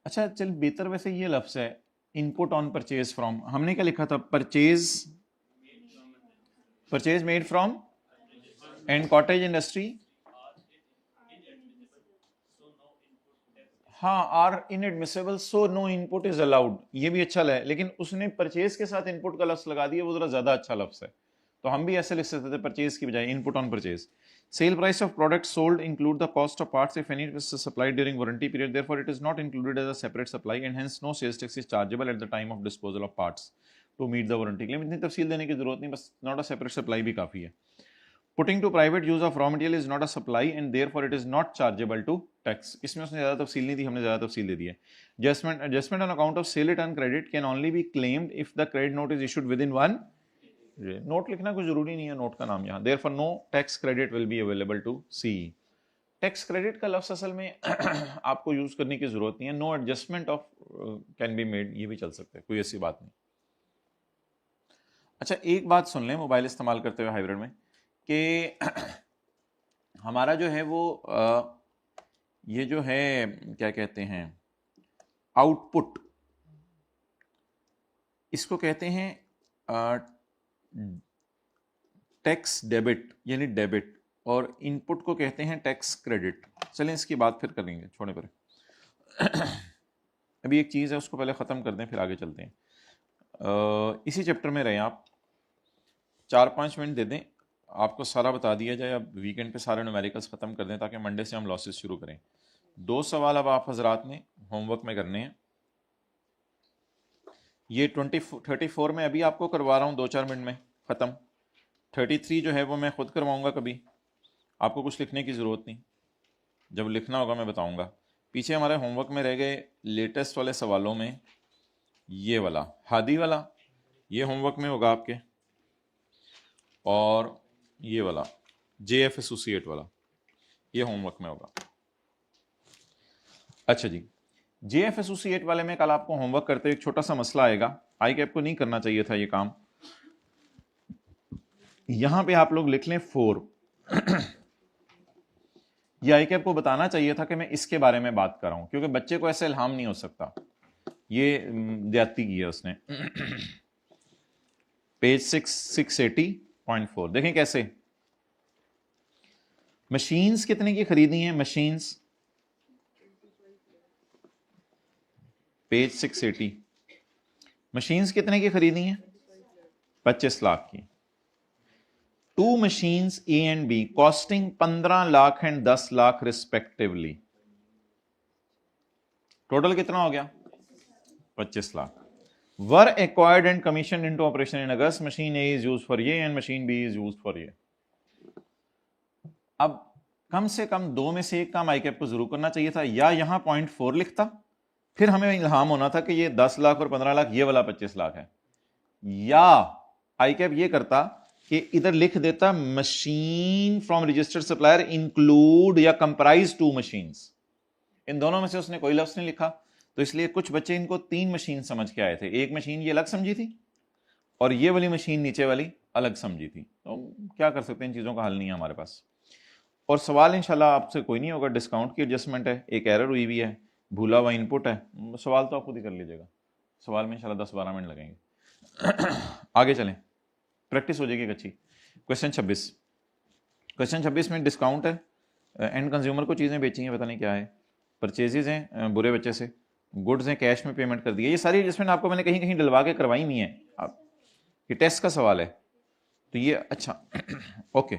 अच्छा चल, बेहतर वैसे ये लफ्ज है इनपुट ऑन परचेज फ्रॉम. हमने क्या लिखा था? Purchase made from and cottage industry. हाँ, are inadmissible so no input is allowed. ये भी अच्छा है, लेकिन उसने परचेज के साथ इनपुट का लफ्ज लगा दिया, वो जरा ज्यादा अच्छा लफ्ज है. तो हम भी ऐसे लिख सकते थे परचेज की बजाय input on purchase. Sale price of products sold include the cost of parts if any is supplied during warranty period. Therefore, it is not included as a separate supply and hence no sales tax is chargeable at the time of disposal of parts to meet the warranty claim. इतनी तफसील देने की जरूरत नहीं, बस not a separate supply भी काफी है. Putting to private use of raw material is not a supply and therefore it is not chargeable to tax. इसमें उसने ज़्यादा तफसील नहीं दी, हमने ज़्यादा तफसील दे दी है. Adjustment on account of sale return credit can only be claimed if the credit note is issued within 1. Note लिखना कोई जरूरी नहीं है, नोट का नाम यहाँ. Therefore no tax credit will be available to C. Tax credit का लफ्ज असल में आपको यूज करने की जरूरत नहीं है. No adjustment of can be made, ये भी चल सकता है, कोई ऐसी बात नहीं. अच्छा, एक बात सुन लें मोबाइल इस्तेमाल करते हुए हाइब्रिड में कि हमारा जो है वो ये जो है क्या कहते हैं आउटपुट, इसको कहते हैं टैक्स डेबिट यानी डेबिट, और इनपुट को कहते हैं टैक्स क्रेडिट. चलें इसकी बात फिर करेंगे, छोड़े पर. अभी एक चीज़ है उसको पहले ख़त्म कर दें फिर आगे चलते हैं. इसी चैप्टर में रहें आप, 4-5 मिनट दे दें, आपको सारा बता दिया जाए. अब वीकेंड पे सारे न्यूमेरिकल्स ख़त्म कर दें ताकि मंडे से हम लॉसेस शुरू करें. 2 सवाल अब आप हजरात ने होमवर्क में करने हैं. ये 34 में अभी आपको करवा रहा हूँ 2-4 मिनट में ख़त्म. 33 जो है वो मैं खुद करवाऊँगा, कभी आपको कुछ लिखने की ज़रूरत नहीं, जब लिखना होगा मैं बताऊँगा. पीछे हमारे होमवर्क में रह गए लेटेस्ट वाले सवालों में ये वाला हादी वाला, ये होमवर्क में होगा आपके, और ये वाला JF एसोसिएट वाला, ये होमवर्क में होगा. अच्छा जी, JF एसोसिएट वाले में कल आपको होमवर्क करते एक छोटा सा मसला आएगा. आई कैप को नहीं करना चाहिए था ये काम. यहां पे आप लोग लिख लें 4. ये आई कैप को बताना चाहिए था कि मैं इसके बारे में बात कर रहा हूं, क्योंकि बच्चे को ऐसे इल्हाम नहीं हो सकता. ये ज्यादती की है उसने. पेज 680.4 देखें कैसे. मशीन्स कितने की खरीदी हैं? Machines page 680. मशीन्स कितने की खरीदी हैं? 25 लाख की. 2 machines A and B costing 15 lakh and 10 lakh respectively. Total कितना हो गया? 25 lakh. Were acquired and commission into operation in August. Machine A is used for ये and machine B is used for ये. अब कम से कम 2 में से एक काम आई कैप को जरूर करना चाहिए था. या यहां 0.4 लिखता, फिर हमें इल्हाम होना था कि ये 10 लाख और 15 लाख ये वाला 25 लाख है. या आई कैप ये करता कि इधर लिख देता machine from registered supplier include या कंप्राइज 2 मशीन्स, इन दोनों में से उसने कोई लफ्ज नहीं लिखा, तो इसलिए कुछ बच्चे इनको 3 मशीन समझ के आए थे। एक मशीन ये अलग समझी थी और ये वाली मशीन नीचे वाली अलग समझी थी। तो क्या कर सकते हैं, इन चीज़ों का हल नहीं है हमारे पास। और सवाल इंशाल्लाह आपसे कोई नहीं होगा, डिस्काउंट की एडजस्टमेंट है, एक एरर हुई भी है, भूला हुआ इनपुट है, सवाल तो आप खुद ही कर लीजिएगा। सवाल में इंशाल्लाह 10-12 मिनट लगेंगे। आगे चलें, प्रैक्टिस हो जाएगी एक अच्छी। क्वेश्चन 26, क्वेश्चन 26 में डिस्काउंट है, एंड कंज्यूमर को चीज़ें बेची हैं, पता नहीं क्या है, परचेजेज हैं बुरे बच्चे से, गुड्स हैं कैश में पेमेंट कर दी है। ये सारी एडजस्टमेंट आपको मैंने कहीं कहीं डलवा के करवाई हुई है, आप ये टेस्ट का सवाल है तो ये अच्छा ओके।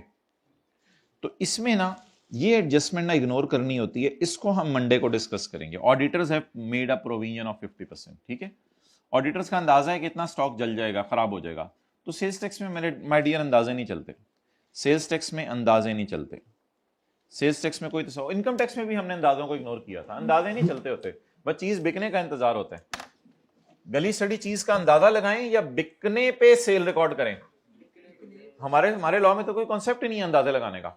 तो इसमें ना ये एडजस्टमेंट ना इग्नोर करनी होती है, इसको हम मंडे को डिस्कस करेंगे। Auditors have made a provision of 50%, ठीक है। ऑडिटर्स का अंदाजा है कि इतना स्टॉक जल जाएगा, खराब हो जाएगा। तो सेल्स टैक्स में मेरे माय डियर अंदाजे नहीं चलते, सेल्स टैक्स में अंदाजे नहीं चलते, सेल्स टैक्स में कोई तो, इनकम टैक्स में भी हमने अंदाजों को इग्नोर किया था, अंदाजे नहीं चलते होते, बस चीज बिकने का इंतजार होता है। गली सड़ी चीज का अंदाजा लगाएं या बिकने पे सेल रिकॉर्ड करें, हमारे लॉ में तो कोई कॉन्सेप्ट ही नहीं है अंदाजे लगाने का।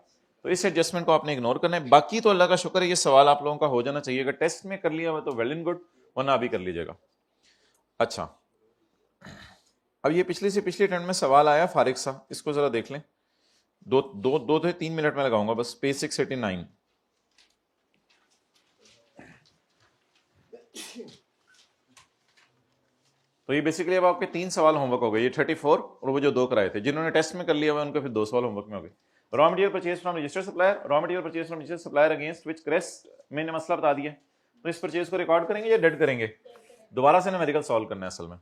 तो इस एडजस्टमेंट को आपने इग्नोर करना है। बाकी तो अल्लाह का शुक्र है ये सवाल आप लोगों का हो जाना चाहिए, अगर टेस्ट में कर लिया हुआ तो वेल एंड गुड, वरना अभी कर लीजिएगा। अच्छा, अब ये पिछली से पिछली टर्न में सवाल आया फारिक सा, इसको जरा देख लें, 2-3 मिनट में लगाऊंगा बस। पेज 689, तो ये बेसिकली अब आपके 3 सवाल होमवर्क हो गए, ये 34 और वो जो 2 कराए थे, जिन्होंने टेस्ट में कर लिया हुआ उनको फिर 2 सवाल होमवर्क में हो गए। Raw material purchase from registered supplier, raw material purchase from registered supplier against which crest, मैंने मसला बता दिया। तो इस परचेज को रिकॉर्ड करेंगे या डेड करेंगे, दोबारा से न्यूमेरिकल सॉल्व करना है। असल में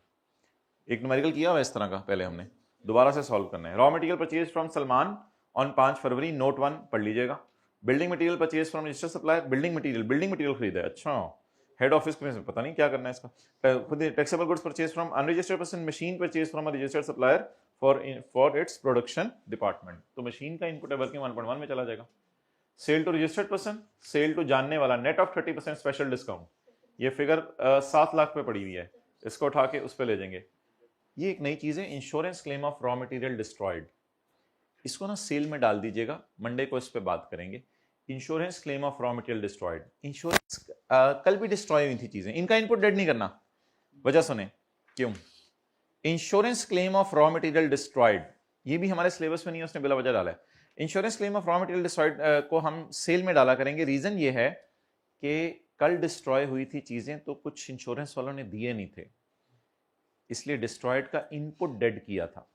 एक न्यूमेरिकल किया हुआ इस तरह का पहले हमने, दोबारा से सॉल्व करना है। Raw material purchase from Salman on 5 February, note 1 पढ़ लीजिएगा। Building material purchase from registered supplier, building material खरीदा है, अच्छा हेड ऑफिस में पता नहीं क्या करना है इसका। खुद taxable goods purchase from unregistered person, machine purchase from a registered supplier for its production department, तो मशीन का इनपुट है वर्किंग 1.1 में चला जाएगा। Sale to registered person, sale to जानने वाला, नेट ऑफ 30% स्पेशल डिस्काउंट, ये फिगर 7 लाख पे पड़ी हुई है, इसको उठा के उस पर ले जाएंगे। ये एक नई चीज है, insurance claim of raw material destroyed, इसको ना सेल में डाल दीजिएगा, मंडे को इस पे बात करेंगे। Insurance claim of raw material destroyed, insurance कल भी डिस्ट्रॉय हुई थी चीजें, इनका इनपुट डेड नहीं करना, वजह सुने क्यों। Insurance claim of raw material destroyed, ये भी हमारे सिलेबस में नहीं है, उसने बिला वजह डाला है। Insurance claim of raw material destroyed को हम सेल में डाला करेंगे। रीजन ये है कि कल डिस्ट्रॉय हुई थी चीजें तो कुछ इंश्योरेंस वालों ने दिए नहीं थे, इसलिए डिस्ट्रॉयड का इनपुट डेड किया था।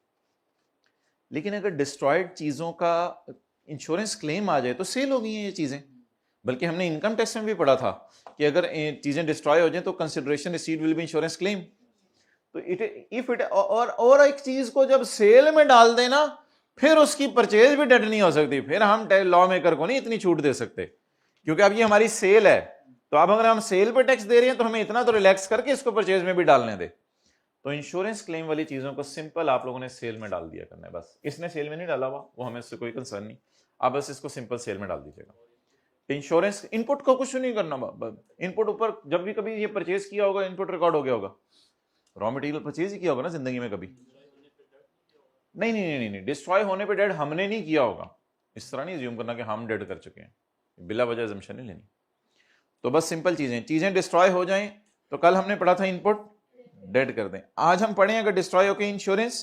लेकिन अगर डिस्ट्रॉयड चीजों का इंश्योरेंस क्लेम आ जाए तो सेल हो गई हैं ये चीजें। बल्कि हमने इनकम टैक्स में भी पढ़ा था कि अगर चीजें डिस्ट्रॉय हो जाए तो consideration received will be insurance claim. तो और एक चीज को जब सेल में डाल देना फिर उसकी परचेज भी डेड नहीं हो सकती, फिर हम लॉ मेकर को नहीं इतनी छूट दे सकते, क्योंकि अब ये हमारी सेल है। तो अब अगर हम सेल पे टैक्स दे रहे हैं तो हमें इतना तो रिलैक्स करके इसको परचेज में भी डालने दे। तो इंश्योरेंस क्लेम वाली चीजों को सिंपल आप लोगों ने सेल में डाल दिया करना है बस। इसने सेल में नहीं डाला हुआ, वो हमें इससे कोई कंसर्न नहीं, आप बस इसको सिंपल सेल में डाल दीजिएगा। इंश्योरेंस इनपुट को कुछ नहीं करना, इनपुट ऊपर जब भी कभी ये परचेज किया होगा इनपुट रिकॉर्ड हो गया होगा। रॉ मटेरियल परचेज ही किया होगा ना जिंदगी में कभी, नहीं नहीं नहीं नहीं, डिस्ट्रॉय होने पे डेड हमने नहीं किया होगा, इस तरह नहीं ज्यूम करना कि हम डेड कर चुके हैं, बिला वजह अजम्पशन नहीं लेनी। तो बस सिंपल चीजें डिस्ट्रॉय हो जाएं तो कल हमने पढ़ा था इनपुट डेड कर दें, आज हम पढ़ें अगर डिस्ट्रॉय होके इंश्योरेंस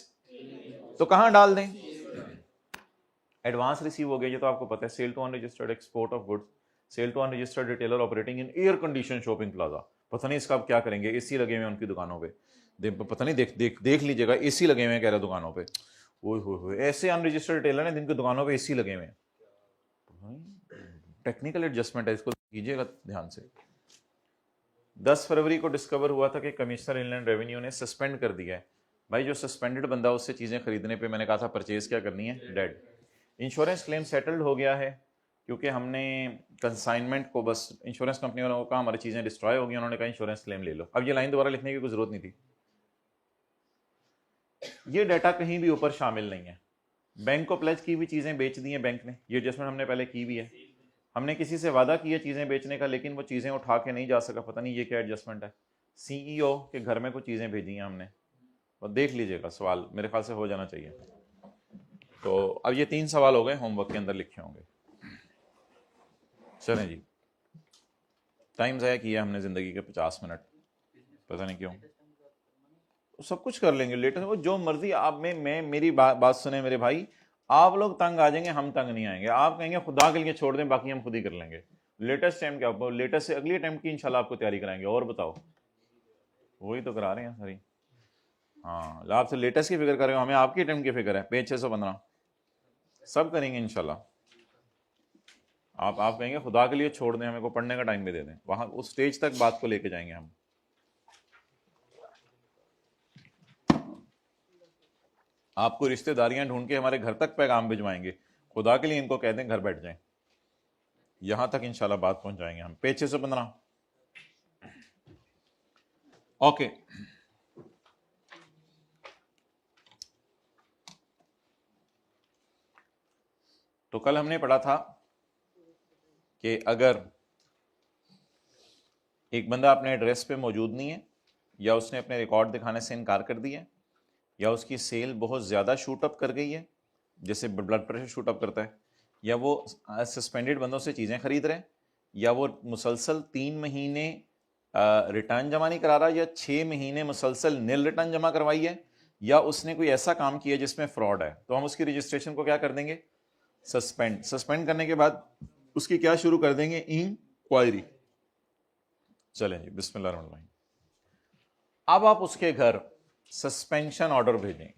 तो कहां डाल दें। एडवांस रिसीव हो गया, ये तो आपको पता है, sale to unregistered export of goods, sale to unregistered retailer operating in air condition shopping plaza, पता नहीं इसका आप क्या करेंगे, एसी लगे हुए उनकी दुकानों पे, पता नहीं देख लीजिएगा, एसी लगे हुए कह रहे दुकानों पे, ओए ऐसे अनरजिस्टर्ड रिटेलर हैं जिनकी दुकानों पे एसी लगे हुए हैं। टेक्निकल एडजस्टमेंट है, इसको कीजिएगा ध्यान से। 10 फरवरी को डिस्कवर हुआ था कि कमिश्नर इनलैंड रेवेन्यू ने सस्पेंड कर दिया है। भाई जो सस्पेंडेड बंदा उससे चीज़ें खरीदने पे मैंने कहा था परचेज क्या करनी है, डेड। इंश्योरेंस क्लेम सेटल्ड हो गया है क्योंकि हमने कंसाइनमेंट को बस इंश्योरेंस कंपनी वालों को कहा हमारी चीज़ें डिस्ट्रॉय हो गई, उन्होंने कहा इंश्योरेंस क्लेम ले लो। अब ये लाइन दोबारा लिखने की कोई जरूरत नहीं थी, ये डाटा कहीं भी ऊपर शामिल नहीं है। बैंक को प्लेज की हुई चीज़ें बेच दी हैं बैंक ने, ये एडजस्टमेंट हमने पहले की भी है। हमने किसी से वादा किया चीज़ें बेचने का लेकिन वो चीज़ें उठा के नहीं जा सका, पता नहीं ये क्या एडजस्टमेंट है। सीईओ के घर में कुछ चीज़ें भेजी हैं हमने, और देख लीजिएगा, सवाल मेरे ख्याल से हो जाना चाहिए। तो अब ये 3 सवाल हो गए, होमवर्क के अंदर लिखे होंगे। चलें जी, टाइम ज़ाया किया हमने ज़िंदगी के 50 मिनट, पता नहीं क्यों। सब कुछ कर लेंगे, लेटेस्ट वो जो मर्जी आप में, मैं मेरी बात सुने मेरे भाई, आप लोग तंग आ जाएंगे, हम तंग नहीं आएंगे। आप कहेंगे खुदा के लिए छोड़ दें, बाकी हम खुद ही कर लेंगे। लेटेस्ट टाइम क्या, लेटेस्ट से अगली अटेम्प्ट की इंशाल्लाह आपको तैयारी कराएंगे। और बताओ, वही तो करा रहे हैं सारी। हाँ, आपसे लेटेस्ट की फिक्र कर रहे हो, हमें आपकी अटेम्प्ट की फिक्र है। पेज 615 सब करेंगे इंशाल्लाह। आप कहेंगे खुदा के लिए छोड़ दें, हमें को पढ़ने का टाइम भी दे दें, वहां उस स्टेज तक बात को लेके जाएंगे हम। आपको रिश्तेदारियां ढूंढ के हमारे घर तक पैगाम भिजवाएंगे, खुदा के लिए इनको कह दें घर बैठ जाएं। यहां तक इंशाल्लाह बात पहुंचाएंगे हम। Page 615 okay. तो कल हमने पढ़ा था कि अगर एक बंदा अपने एड्रेस पे मौजूद नहीं है, या उसने अपने रिकॉर्ड दिखाने से इनकार कर दिया, या उसकी सेल बहुत ज़्यादा शूट अप कर गई है, जैसे ब्लड प्रेशर शूट अप करता है, या वो सस्पेंडेड बंदों से चीज़ें खरीद रहे हैं, या वो मुसलसल 3 महीने रिटर्न जमा नहीं करा रहा, या 6 महीने मुसलसल नील रिटर्न जमा करवाई है, या उसने कोई ऐसा काम किया जिसमें फ्रॉड है, तो हम उसकी रजिस्ट्रेशन को क्या कर देंगे, सस्पेंड करने के बाद उसकी क्या शुरू कर देंगे, इंक्वायरी। चलें जी, बिस्मिल्लाह। अब आप उसके घर सस्पेंशन ऑर्डर भेजें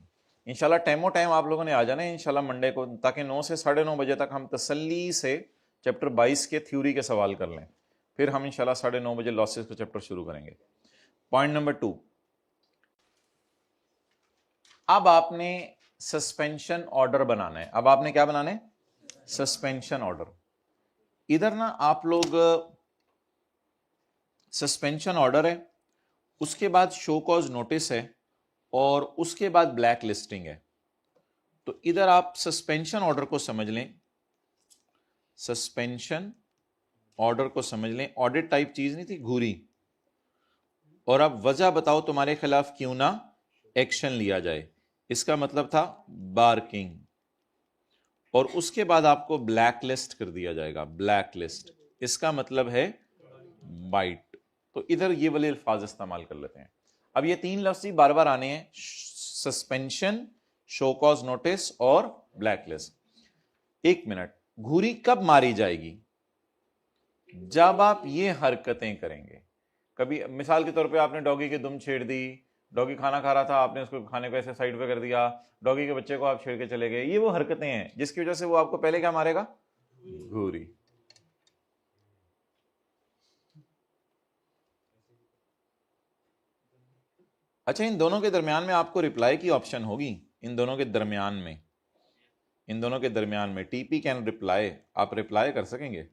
इंशाल्लाह। टाइमो टाइम आप लोगों ने आ जाना है इंशाल्लाह मंडे को, ताकि 9 से 9:30 बजे तक हम तसल्ली से चैप्टर 22 के थ्योरी के सवाल कर लें। फिर हम इंशाल्लाह 9:30 बजे लॉसेस का चैप्टर शुरू करेंगे। पॉइंट नंबर 2, अब आपने सस्पेंशन ऑर्डर बनाना है। अब आपने क्या बनाना है, सस्पेंशन ऑर्डर। इधर ना आप लोग सस्पेंशन ऑर्डर है, उसके बाद शो कॉज नोटिस है, और उसके बाद ब्लैक लिस्टिंग है। तो इधर आप सस्पेंशन ऑर्डर को समझ लें, सस्पेंशन ऑर्डर को समझ लें। ऑडिट टाइप चीज नहीं थी, घूरी। और अब वजह बताओ तुम्हारे खिलाफ क्यों ना एक्शन लिया जाए, इसका मतलब था बार्किंग। और उसके बाद आपको ब्लैक लिस्ट कर दिया जाएगा, ब्लैक लिस्ट, इसका मतलब है बाइट। तो इधर ये वाले अल्फाज इस्तेमाल कर लेते हैं। अब ये 3 लफ्ज बार बार आने हैं, सस्पेंशन, शो कॉज नोटिस और ब्लैक लिस्ट। 1 मिनट, घूरी कब मारी जाएगी, जब आप ये हरकतें करेंगे। कभी मिसाल के तौर पे आपने डॉगी की दुम छेड़ दी, डॉगी खाना खा रहा था, आपने उसको खाने को ऐसे साइड पे कर दिया, डॉगी के बच्चे को आप छेड़ के चले गए, ये वो हरकतें हैं जिसकी वजह से वो आपको पहले क्या मारेगा, घूरी। अच्छा, इन दोनों के दरमियान में आपको रिप्लाई की ऑप्शन होगी, इन दोनों के दरमियान में, इन दोनों के दरमियान में टीपी कैन रिप्लाई, आप रिप्लाई कर सकेंगे,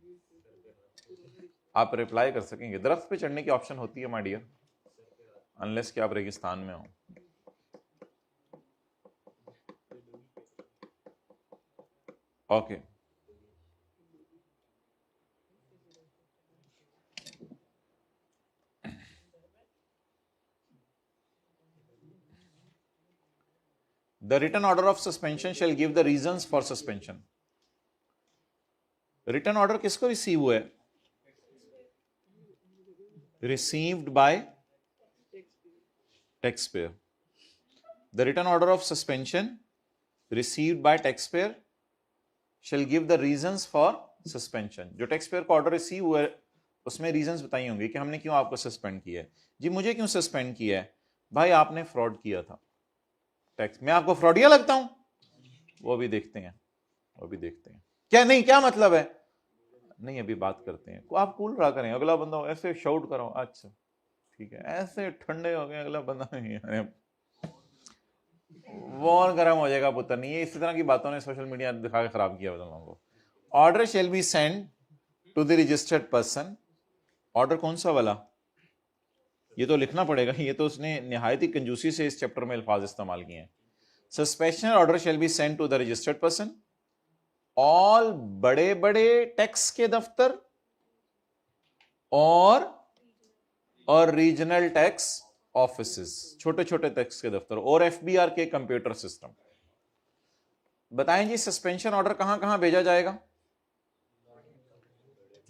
आप रिप्लाई कर सकेंगे। दरख्त पे चढ़ने की ऑप्शन होती है माय डियर, अनलेस कि आप रेगिस्तान में हो। Okay, The written order of suspension shall give the reasons for suspension. Written order किसको रिसीव हुआ है, received by taxpayer. The written order of suspension received by taxpayer shall give the reasons for suspension. जो taxpayer को order receive हुआ है उसमें reasons बताई होंगी कि हमने क्यों आपको सस्पेंड किया है। जी मुझे क्यों सस्पेंड किया है, भाई आपने फ्रॉड किया था टैक्स, मैं आपको फ्रॉडिया लगता हूं, वो भी देखते हैं, वो भी देखते हैं। क्या नहीं, क्या मतलब है, नहीं अभी बात करते हैं। आप कूल रहा करें, अगला बंदा ऐसे शाउट करो, अच्छा ठीक है, ऐसे ठंडे हो गए, अगला बंदा वो गर्म हो जाएगा पुत्र। नहीं, ये इसी तरह की बातों ने सोशल मीडिया दिखा के खराब किया बंदों को। Order shall be send to the registered person. Order कौन सा वाला, ये तो लिखना पड़ेगा, ये तो उसने निहायत ही कंजूसी से इस चैप्टर में अल्फाज इस्तेमाल किए हैं। Suspension order shall be send to the registered person, all बड़े बड़े टैक्स के दफ्तर और रीजनल टैक्स ऑफिसेस, छोटे छोटे टैक्स के दफ्तर, और एफबीआर के कंप्यूटर सिस्टम। बताएं जी, सस्पेंशन ऑर्डर कहां कहां भेजा जाएगा?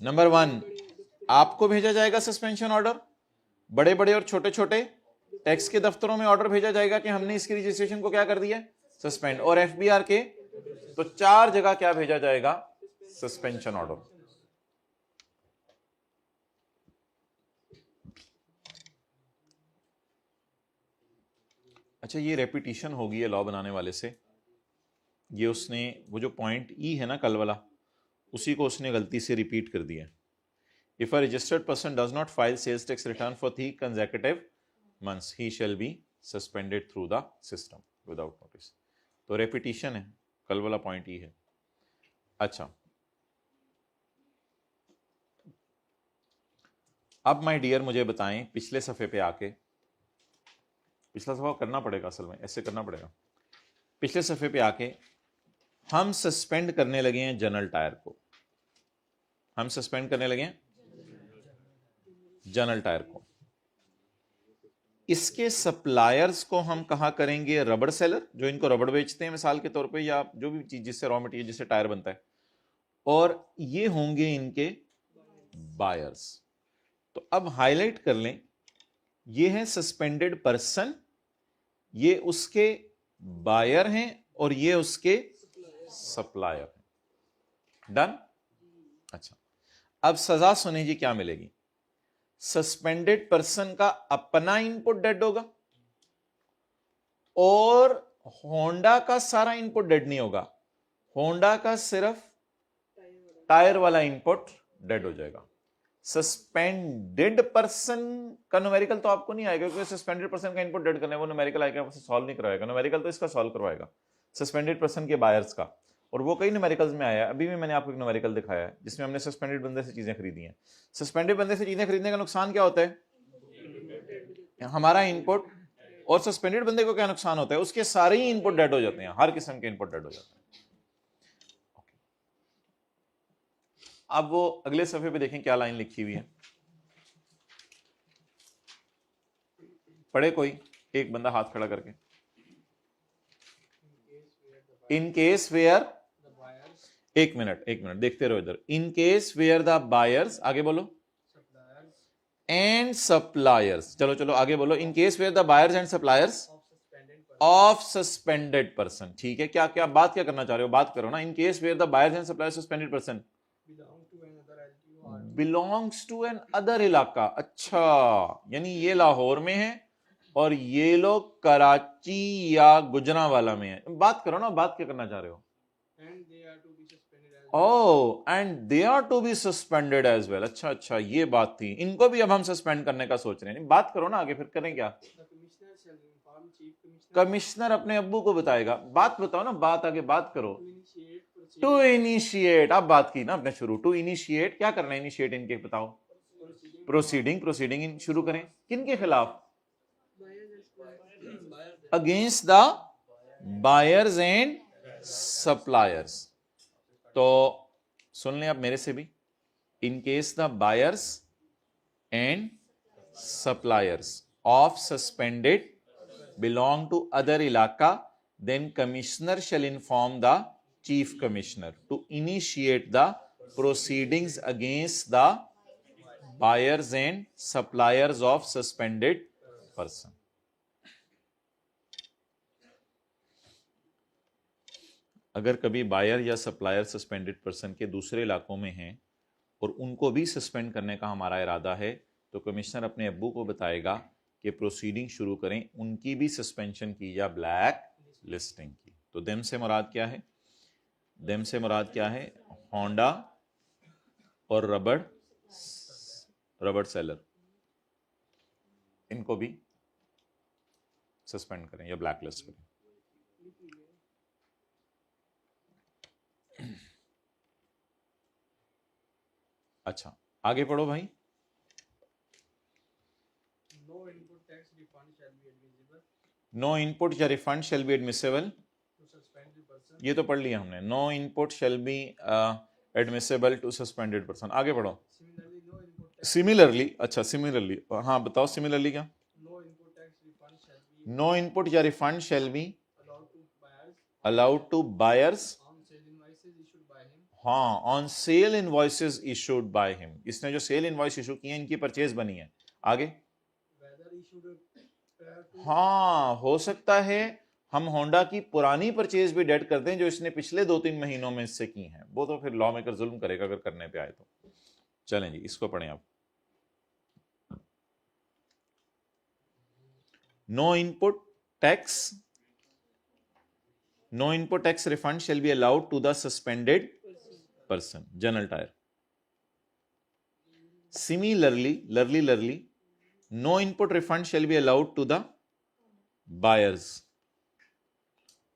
नंबर 1, आपको भेजा जाएगा सस्पेंशन ऑर्डर, बड़े बड़े और छोटे छोटे टैक्स के दफ्तरों में ऑर्डर भेजा जाएगा कि हमने इसकी रजिस्ट्रेशन को क्या कर दिया, सस्पेंड। और एफबीआर के तो 4 जगह क्या भेजा जाएगा, सस्पेंशन ऑर्डर। अच्छा, ये रेपिटेशन होगी है लॉ बनाने वाले से, ये उसने वो जो पॉइंट ई है ना कल वाला, उसी को उसने गलती से रिपीट कर दिया। If a registered person does not file sales tax return for 3 consecutive months he shall be suspended through the system without notice. तो रेपिटेशन है, कल वाला पॉइंट ई है। अच्छा, अब माय डियर मुझे बताएं, पिछले सफ़े पे आके, पिछला सफ़ा करना पड़ेगा, असल में ऐसे करना पड़ेगा। पिछले सफ़े पे आके हम सस्पेंड करने लगे हैं जनरल टायर को, हम सस्पेंड करने लगे हैं जनरल टायर को। इसके सप्लायर्स को हम कहा करेंगे रबड़ सेलर, जो इनको रबड़ बेचते हैं मिसाल के तौर पे, या जो भी चीज जिससे रॉ मटेरियल जिससे टायर बनता है, और ये होंगे इनके बायर्स। तो अब हाईलाइट कर लें, ये है सस्पेंडेड पर्सन, ये उसके बायर हैं और ये उसके सप्लायर हैं। डन। अच्छा, अब सजा सुने जी क्या मिलेगी। सस्पेंडेड पर्सन का अपना इनपुट डेड होगा और होंडा का सारा इनपुट डेड नहीं होगा, होंडा का सिर्फ टायर वाला इनपुट डेड हो जाएगा। सस्पेंडेड पर्सन का न्यूमेरिकल तो आपको नहीं आएगा, क्योंकि सस्पेंडेड पर्सन का इनपुट डेड करना है, वो न्यूमेरिकल आएगा, सॉल्व नहीं करवाएगा। न्यूमेरिकल तो इसका सॉल्व करवाएगा, सस्पेंडेड पर्सन के बायर्स का, और वो कई न्यूमेरिकल्स में आया है। अभी भी मैंने आपको एक न्यूमेरिकल दिखाया है जिसमें हमने सस्पेंडेड बंदे से चीजें खरीदी हैं। सस्पेंडेड बंदे से चीजें खरीदने का नुकसान क्या होता है, हमारा इनपुट, और सस्पेंडेड बंदे को क्या नुकसान होता है, उसके सारे ही इनपुट डेड हो जाते हैं, हर किस्म के इनपुट डेड हो जाते हैं। अब वो अगले सफे पे देखें क्या लाइन लिखी हुई है, पढ़े कोई एक बंदा हाथ खड़ा करके। इन केस वेयर, एक मिनट देखते रहो इधर। In case where the buyers, आगे बोलो, एंड सप्लायर्स, चलो आगे बोलो। In case where the buyers and suppliers of suspended person, ठीक है, क्या क्या बात क्या करना चाह रहे हो, बात करो ना। In case where the buyers and suppliers suspended person belongs to another इलाका। अच्छा, यानी ये लाहौर में है और ये लोग कराची या गुजरांवाला में है। बात करो ना, बात क्या करना चाह रहे हो। Oh, and they are to be suspended as well. अच्छा, ये बात थी, इनको भी अब हम सस्पेंड करने का सोच रहे हैं। बात करो ना आगे, फिर करें क्या। कमिश्नर अपने अब्बू को बताएगा। बात बताओ ना, बात आगे बात करो। टू इनिशिएट, अब बात की ना अपने शुरू। टू इनिशिएट, क्या करना है इनिशिएट इनके, बताओ। प्रोसीडिंग शुरू करें, किन के खिलाफ, against the buyers and suppliers. तो सुन लें आप मेरे से भी। इन case the buyers and suppliers of suspended belong to other ilaka, then commissioner shall inform the chief commissioner to initiate the proceedings against the buyers and suppliers of suspended person. अगर कभी buyer या supplier suspended person के दूसरे इलाकों में हैं और उनको भी सस्पेंड करने का हमारा इरादा है, तो कमिश्नर अपने अब्बू को बताएगा कि प्रोसीडिंग शुरू करें, उनकी भी सस्पेंशन की या ब्लैक लिस्टिंग की। तो देम से मुराद क्या है, देम से मुराद क्या है, होंडा और रबड़ सेलर, इनको भी सस्पेंड करें या ब्लैक लिस्ट करें। अच्छा, आगे पढ़ो भाई। नो इनपुट या रिफंड शैल बी एडमिसेबल, ये तो पढ़ लिया हमने। No input shall be admissible to suspended person. आगे पढ़ो। सिमिलरली, अच्छा सिमिलरली, हाँ बताओ सिमिलरली क्या। नो इनपुट या refund shall be allowed to buyers, हाँ, on sale invoices issued by him. इसने जो सेल इनवॉइस इशू की है इनकी परचेज बनी है। आगे, हाँ, हो सकता है हम होंडा की पुरानी परचेज भी डेट कर दें जो इसने पिछले 2-3 महीनों में इससे की है। वो तो फिर लॉ मेकर जुल्म करेगा अगर करने पे आए तो। चलें जी, इसको पढ़ें आप। No input tax, no input tax refund shall be allowed to the suspended person. General Tire. Similarly, no input refund shall be allowed to the buyers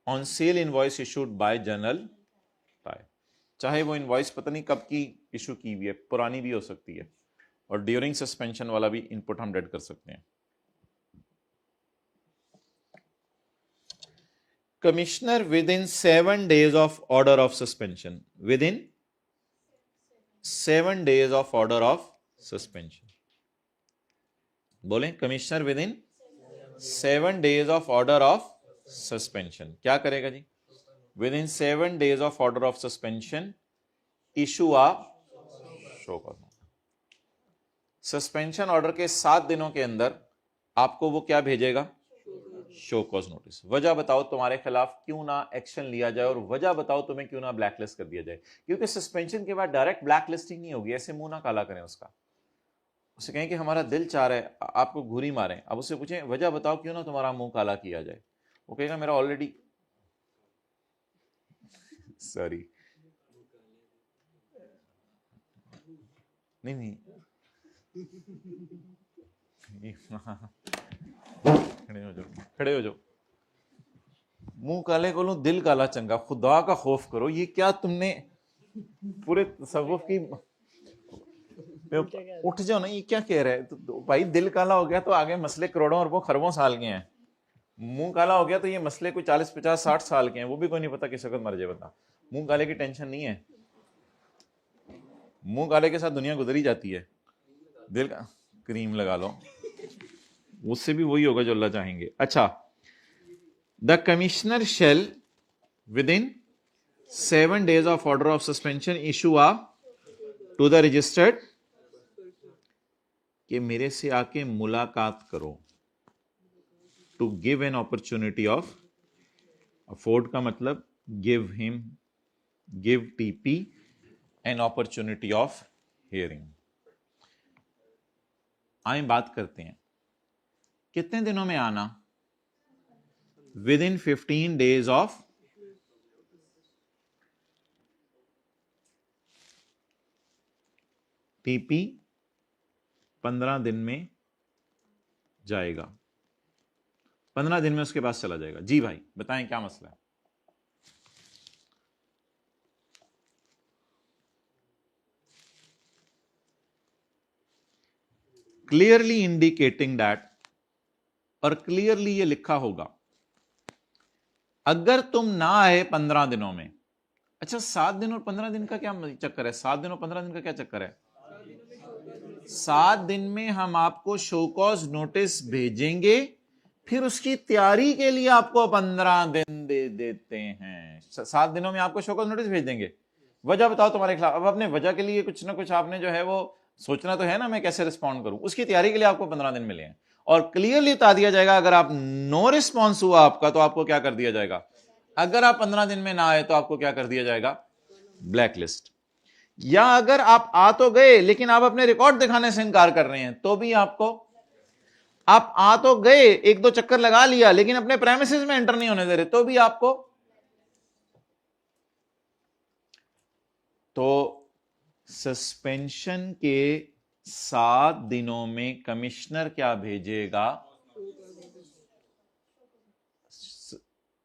on sale invoice issued by General Tire. चाहे वो invoice पता नहीं कब की issue की हुई है, पुरानी भी हो सकती है, और ड्यूरिंग सस्पेंशन वाला भी इनपुट हम डेड कर सकते हैं। Commissioner within 7 days of order of suspension. Within 7 days of order of suspension. बोलें, commissioner within 7 days of order of suspension क्या करेगा जी? Within 7 days of order of suspension issue a show cause. Suspension order के 7 दिनों के अंदर आपको वो क्या भेजेगा? Show cause notice. वजह बताओ तुम्हारे खिलाफ क्यों ना एक्शन लिया जाए, और वजह बताओ तुम्हें क्यों ना ब्लैकलिस्ट कर दिया जाए। क्योंकि सस्पेंशन के बाद डायरेक्ट ब्लैकलिस्टिंग नहीं होगी, ऐसे मुंह ना काला करें उसका। उसे कहें कि हमारा दिल चाह रहा है आपको घूरी मारें, अब उससे पूछें वजह बताओ क्यों ना तुम्हारा मुंह काला किया जाए, वो कहेगा मेरा ऑलरेडी सॉरी नहीं खड़े हो जाओ। मुंह काले को लो, दिल काला चंगा। खुदा का खौफ करो, ये क्या तुमने पूरे तसव्वुफ की उठ जाओ ना, ये क्या कह रहा है? तो भाई दिल काला हो गया तो आगे मसले करोड़ों अरबों खरबों साल के हैं। मुंह काला हो गया तो ये मसले कोई 40, 50, 60 साल के हैं, वो भी कोई नहीं पता किस वक्त मर जाए बता। मुंह काले की टेंशन नहीं है, मुंह काले के साथ दुनिया गुजरी जाती है। दिल का क्रीम लगा लो, उससे भी वही होगा जो अल्लाह चाहेंगे। अच्छा, the commissioner shall within 7 days of order of suspension issue a to the registered कि मेरे से आके मुलाकात करो। To give an opportunity of, afford का मतलब give him, give TP an opportunity of hearing. आए बात करते हैं कितने दिनों में आना? Within 15 days of TP 15 दिन में जाएगा, 15 दिन में उसके पास चला जाएगा। जी भाई बताएं क्या मसला है? क्लियरली इंडिकेटिंग दैट, और क्लियरली ये लिखा होगा अगर तुम ना आए 15 दिनों में। अच्छा, 7 दिन और 15 दिन का क्या चक्कर है? 7 दिन और 15 दिन का क्या चक्कर है? 7 दिन में हम आपको शो कॉज नोटिस भेजेंगे, फिर उसकी तैयारी के लिए आपको 15 दिन दे देते हैं। 7 दिनों में आपको शो कॉज नोटिस भेज देंगे। वजह बताओ तुम्हारे खिलाफ। अब अपने वजह के लिए कुछ ना कुछ आपने जो है वो सोचना तो है ना, मैं कैसे रिस्पॉन्ड करूं। उसकी तैयारी के लिए आपको 15 दिन मिले हैं, और क्लियरली बता दिया जाएगा अगर आप नो रिस्पॉन्स हुआ आपका तो आपको क्या कर दिया जाएगा। अगर आप 15 दिन में ना आए तो आपको क्या कर दिया जाएगा? Black list. या अगर आप आ तो गए लेकिन आप अपने रिकॉर्ड दिखाने से इनकार कर रहे हैं तो भी आपको, आप आ तो गए, 1-2 चक्कर लगा लिया, लेकिन अपने प्रेमिसेस में एंटर नहीं होने दे रहे तो भी आपको। तो सस्पेंशन के 7 दिनों में कमिश्नर क्या भेजेगा?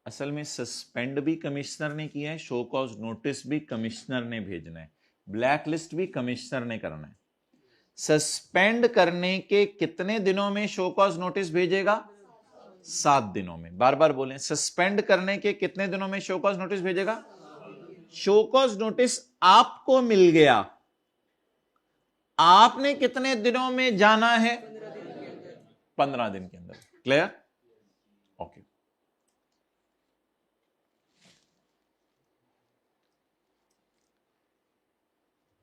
असल में सस्पेंड भी कमिश्नर ने किया है, शो कॉज नोटिस भी कमिश्नर ने भेजना है, ब्लैक लिस्ट भी कमिश्नर ने करना है। सस्पेंड करने के कितने दिनों में शो कॉज नोटिस भेजेगा? 7 दिनों में। बार बार बोलें, सस्पेंड करने के कितने दिनों में शो कॉज नोटिस भेजेगा? शो कॉज नोटिस आपको मिल गया, आपने कितने दिनों में जाना है? 15 दिन के अंदर। Clear? Okay.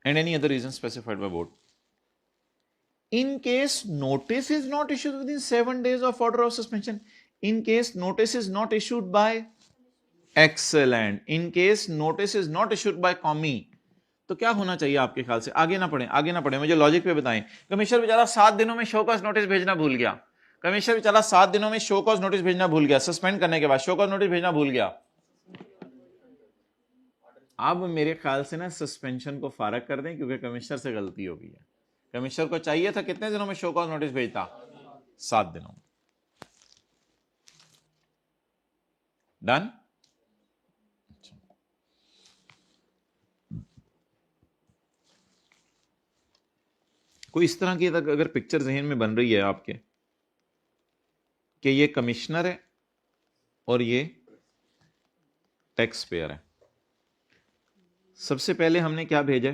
and any other reason specified by board. In case notice is not issued within 7 days of order of suspension, in case notice is not issued by, excellent, in case notice is not issued by कॉमी, तो क्या होना चाहिए आपके ख्याल से? आगे ना पढ़े, मुझे लॉजिक पे बताएं। कमिश्नर बेचारा 7 दिनों में शो कॉज नोटिस भेजना भूल गया, कमिश्नर बेचारा 7 दिनों में शो कॉज नोटिस भेजना भूल गया, सस्पेंड करने के बाद शो कॉज नोटिस भेजना भूल गया। अब मेरे ख्याल से ना सस्पेंशन को फारग कर दें, क्योंकि कमिश्नर से गलती हो गई है। कमिश्नर को चाहिए था कितने दिनों में शो कॉज नोटिस भेजता? 7 दिनों में। डन। कोई इस तरह की अगर पिक्चर जहन में बन रही है आपके कि ये कमिश्नर है और ये टैक्स पेयर है, सबसे पहले हमने क्या भेजा?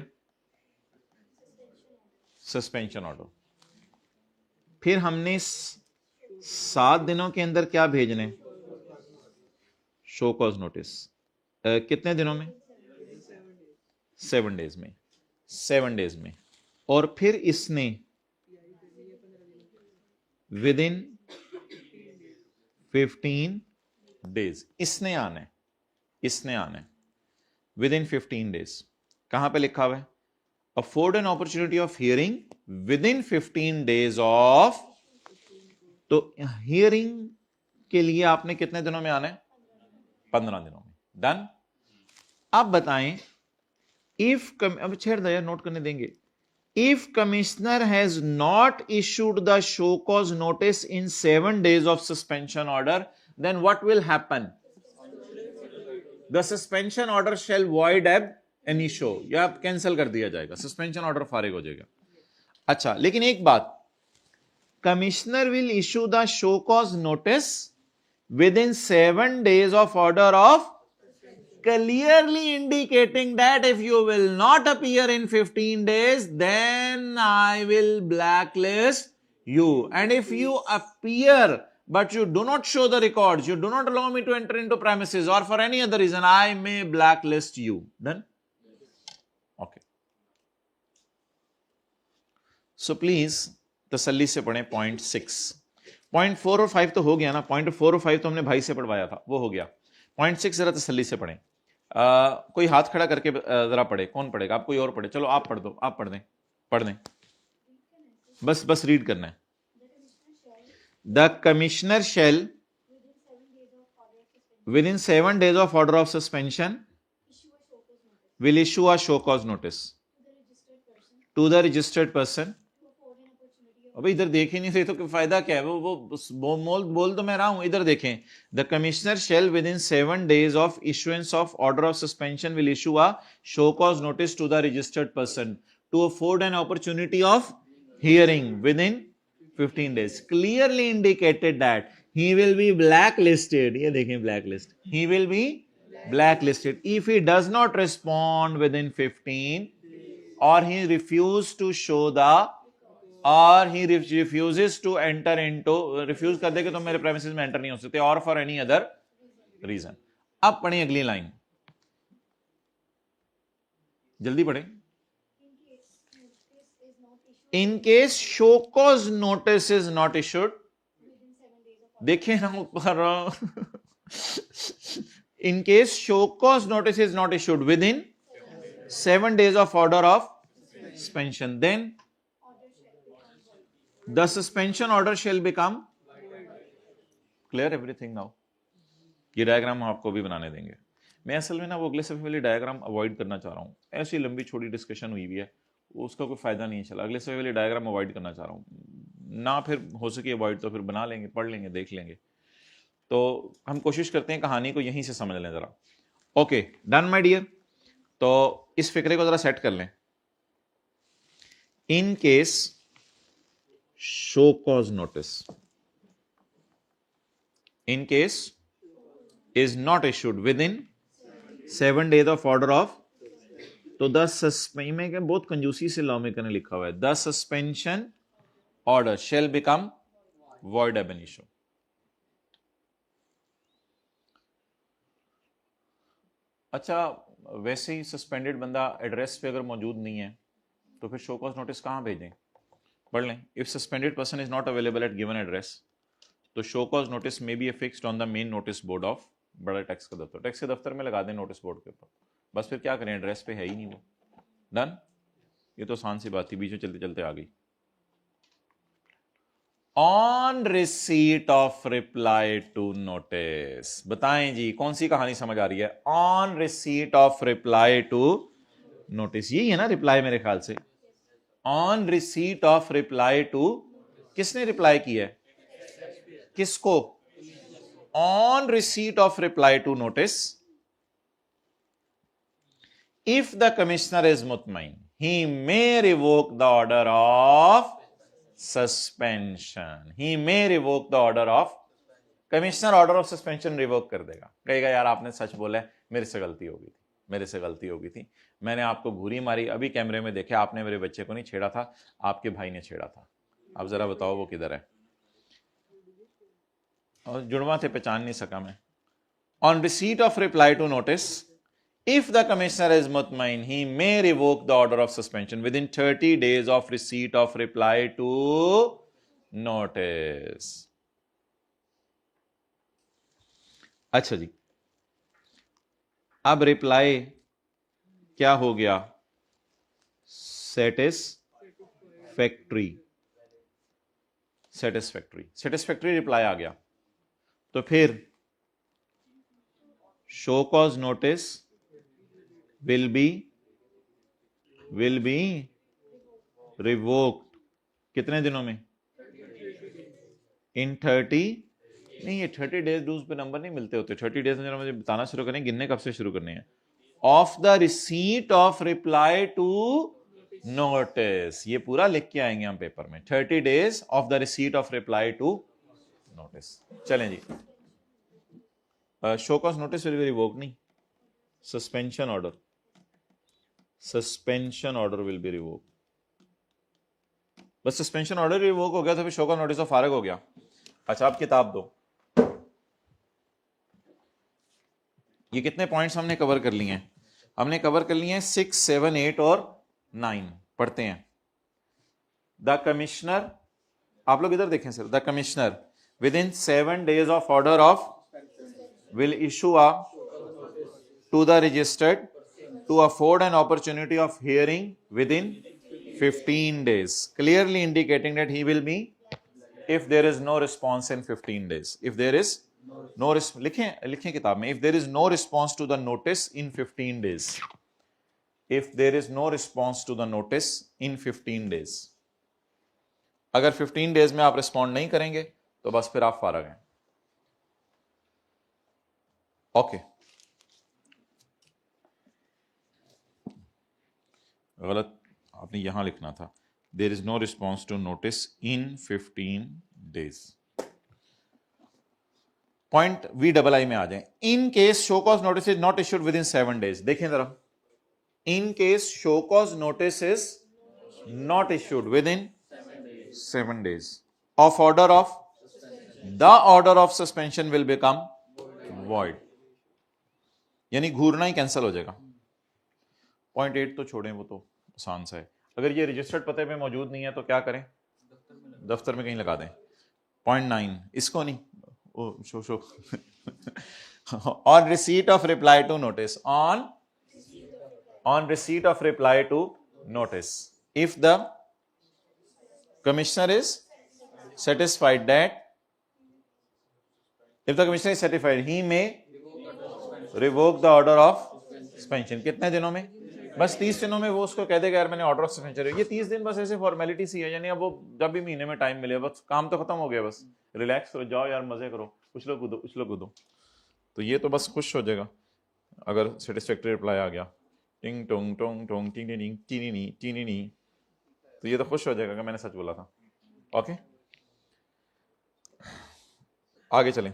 Suspension order. फिर हमने 7 दिनों के अंदर क्या भेजने? Show cause notice. कितने दिनों में? 7 डेज में। 7 डेज में। और फिर इसने विद इन 15 डेज इसने आना है विद इन 15 डेज। कहां पे लिखा हुआ है? Afford N opportunity of hearing within 15 days of, तो हियरिंग के लिए आपने कितने दिनों में आना है? 15 दिनों में। डन। अब बताएं, इफ अब छेड़ दो यार, नोट करने देंगे। If commissioner has not issued the show cause notice in 7 days of suspension order, then what will happen? The suspension order shall void ab initio, या कैंसिल कर दिया जाएगा, सस्पेंशन ऑर्डर फारिग हो जाएगा। अच्छा, लेकिन एक बात, commissioner will issue the show cause notice with in 7 days of order of, clearly indicating that if you will not appear in 15 days, then I will blacklist you. And if you appear, but you do not show the records, you do not allow me to enter into premises, or for any other reason, I may blacklist you. Done? Okay. So please, तसल्ली से पढ़ें point 6। Point 4 और 5 तो हो गया ना, point 4 और 5 तो हमने भाई से पढ़वाया था, वो हो गया। पॉइंट 6 जरा तसल्ली से पढ़ें। कोई हाथ खड़ा करके जरा पढ़े, कौन पढ़ेगा? आप कोई और पढ़े? चलो आप पढ़ दो, आप पढ़ दें, बस रीड करना है। The commissioner shall within 7 days of order of suspension will issue a show cause notice to the registered person। अबे इधर देख ही नहीं रहे तो फायदा क्या है? वो बोल तो मैं रहा हूं, इधर देखें। The commissioner shall within 7 days of issuance of order of suspension will issue a show cause notice to the registered person to afford an opportunity of hearing within 15 days, clearly indicated that he will be blacklisted। ये देखें, blacklist, he will be blacklisted if he does not respond within 15, or he refuses to show the, और he refuses to enter into, refuse कर दे कि तुम मेरे premises में enter नहीं हो सकते, और फॉर एनी अदर रीजन। अब पढ़ें अगली लाइन, जल्दी पढ़ें। इन case show cause notice is not issued, देखिए ना ऊपर, इन case show cause notice is not issued within 7 days of order of suspension, then the suspension order shall become clear। everything now। ये diagram हम आपको भी बनाने देंगे। मैं असल में ना वो अगले सफे वाली डायग्राम अवॉइड करना चाह रहा हूँ, ऐसी लंबी छोटी डिस्कशन हुई भी है, उसका कोई फायदा नहीं चला। अगले सफे वाली डायग्राम अवॉइड करना चाह रहा हूँ ना, फिर हो सके अवॉइड तो फिर बना लेंगे, पढ़ लेंगे, देख लेंगे। तो हम कोशिश करते हैं कहानी को यहीं से समझ लें जरा। Okay, done my dear. तो इस फिक्रे को जरा सेट कर लें। In case show cause notice, in case is not issued within 7 days of order of, तो द सस्पेंशन में क्या बहुत कंजूसी से लॉ मेकर ने लिखा हुआ है, the suspension order shall become void ab initio। अच्छा, वैसे ही सस्पेंडेड बंदा एड्रेस पे अगर मौजूद नहीं है तो फिर शो कॉज नोटिस कहाँ भेजें? पढ़ लें। If suspended person is not available at given address तो शो कॉज नोटिस में be fixed on the main notice board of बड़ा टैक्स का दफ्तर। टैक्स के दफ्तर में लगा दें नोटिस बोर्ड के ऊपर, बस फिर क्या करें, एड्रेस पे है ही नहीं वो। डन। ये तो आसान सी बात थी, बीच में चलते चलते आ गई। On receipt of reply to notice, बताएं जी कौन सी कहानी समझ आ रही है? On receipt of reply to notice, यही है ना रिप्लाई मेरे ख्याल से। On receipt of reply to, किसने रिप्लाई किया है? किसको? On receipt of reply to notice, if the commissioner is मुतमईन he may revoke the order of suspension. He may revoke the order of, commissioner order of suspension revoke कर देगा, कहेगा यार आपने सच बोला है, मेरे से गलती हो गई थी, मेरे से गलती हो गई थी, मैंने आपको घूरी मारी, अभी कैमरे में देखे आपने मेरे बच्चे को नहीं छेड़ा था, आपके भाई ने छेड़ा था, आप जरा बताओ वो किधर है? और जुड़वा थे, पहचान नहीं सका मैं। On receipt of reply to notice, if the commissioner is mutmain he may revoke the order of suspension within 30 days of receipt of reply to notice। अच्छा जी, अब रिप्लाई क्या हो गया? सेटिस्फैक्ट्री। सेटिस्फैक्ट्री, सेटिस्फैक्ट्री रिप्लाई आ गया तो फिर show cause notice will be revoked कितने दिनों में? in 30, नहीं ये 30 डेज डूज पे नंबर नहीं मिलते होते, 30 डेज में मुझे बताना शुरू करें, गिनने कब से शुरू करने हैं? Of the receipt of reply to notice, ये पूरा लिख के आएंगे हम पेपर में, 30 days of the receipt of reply to notice. चलें जी, show cause notice will be revoked, नहीं suspension order, suspension order will be revoke. बस सस्पेंशन ऑर्डर रिवोक हो गया तो फिर शो कॉज नोटिस ऑफ फारग हो गया। अच्छा अब किताब दो, ये कितने पॉइंट्स हमने कवर कर लिए हैं? हमने कवर कर लिए हैं 6, 7, 8 और 9। पढ़ते हैं। द कमिश्नर, आप लोग इधर देखें sir, the commissioner within 7 days of order of will issue a to the registered to afford an opportunity of hearing within 15 days, clearly indicating that he will be, if there is no response in 15 days, if there is no लिखें किताब में, if there is no response to the notice in 15 days, if there is no response to the notice in 15 days, अगर 15 days में आप respond नहीं करेंगे तो बस फिर आप फारग हैं। ओके गलत आपने यहां लिखना था, there is no response to notice in 15 days। Point VII में आ जाए। In case show cause notice is not issued within 7 days, देखें जरा, in case show cause notice is not issued within 7 days of order of, the order of suspension will become void, यानी घूरना ही cancel हो जाएगा। Point 8 तो छोड़ें, वो तो आसान सा है। अगर ये रजिस्टर्ड पते पे मौजूद नहीं है तो क्या करें? दफ्तर में कहीं लगा दें। पॉइंट 9 इसको नहीं, oh show on receipt of reply to notice, on receipt of reply to notice, if the commissioner is satisfied that, if the commissioner is satisfied he may revoke the order of suspension. कितने दिनों में? बस 30 दिनों में वो उसको कह देगा यार मैंने ऑर्डर ऑफ सस्पेंशन, ये 30 दिन बस ऐसे फॉर्मेलिटी सी है, यानी अब वो जब भी महीने में टाइम मिले, बस काम तो खत्म हो गया, बस रिलैक्स करो, जाओ यार मजे करो, कुछ लोग कूदो, कुछ लोग कूदो, तो ये तो बस खुश हो जाएगा अगर सेटिस्फैक्टरी रिप्लाई आ गया, टिंग टोंग टोंग टोंग टिंग टिंग टीनी टीनी, तो ये तो खुश हो जाएगा कि मैंने सच बोला था। ओके आगे चलें।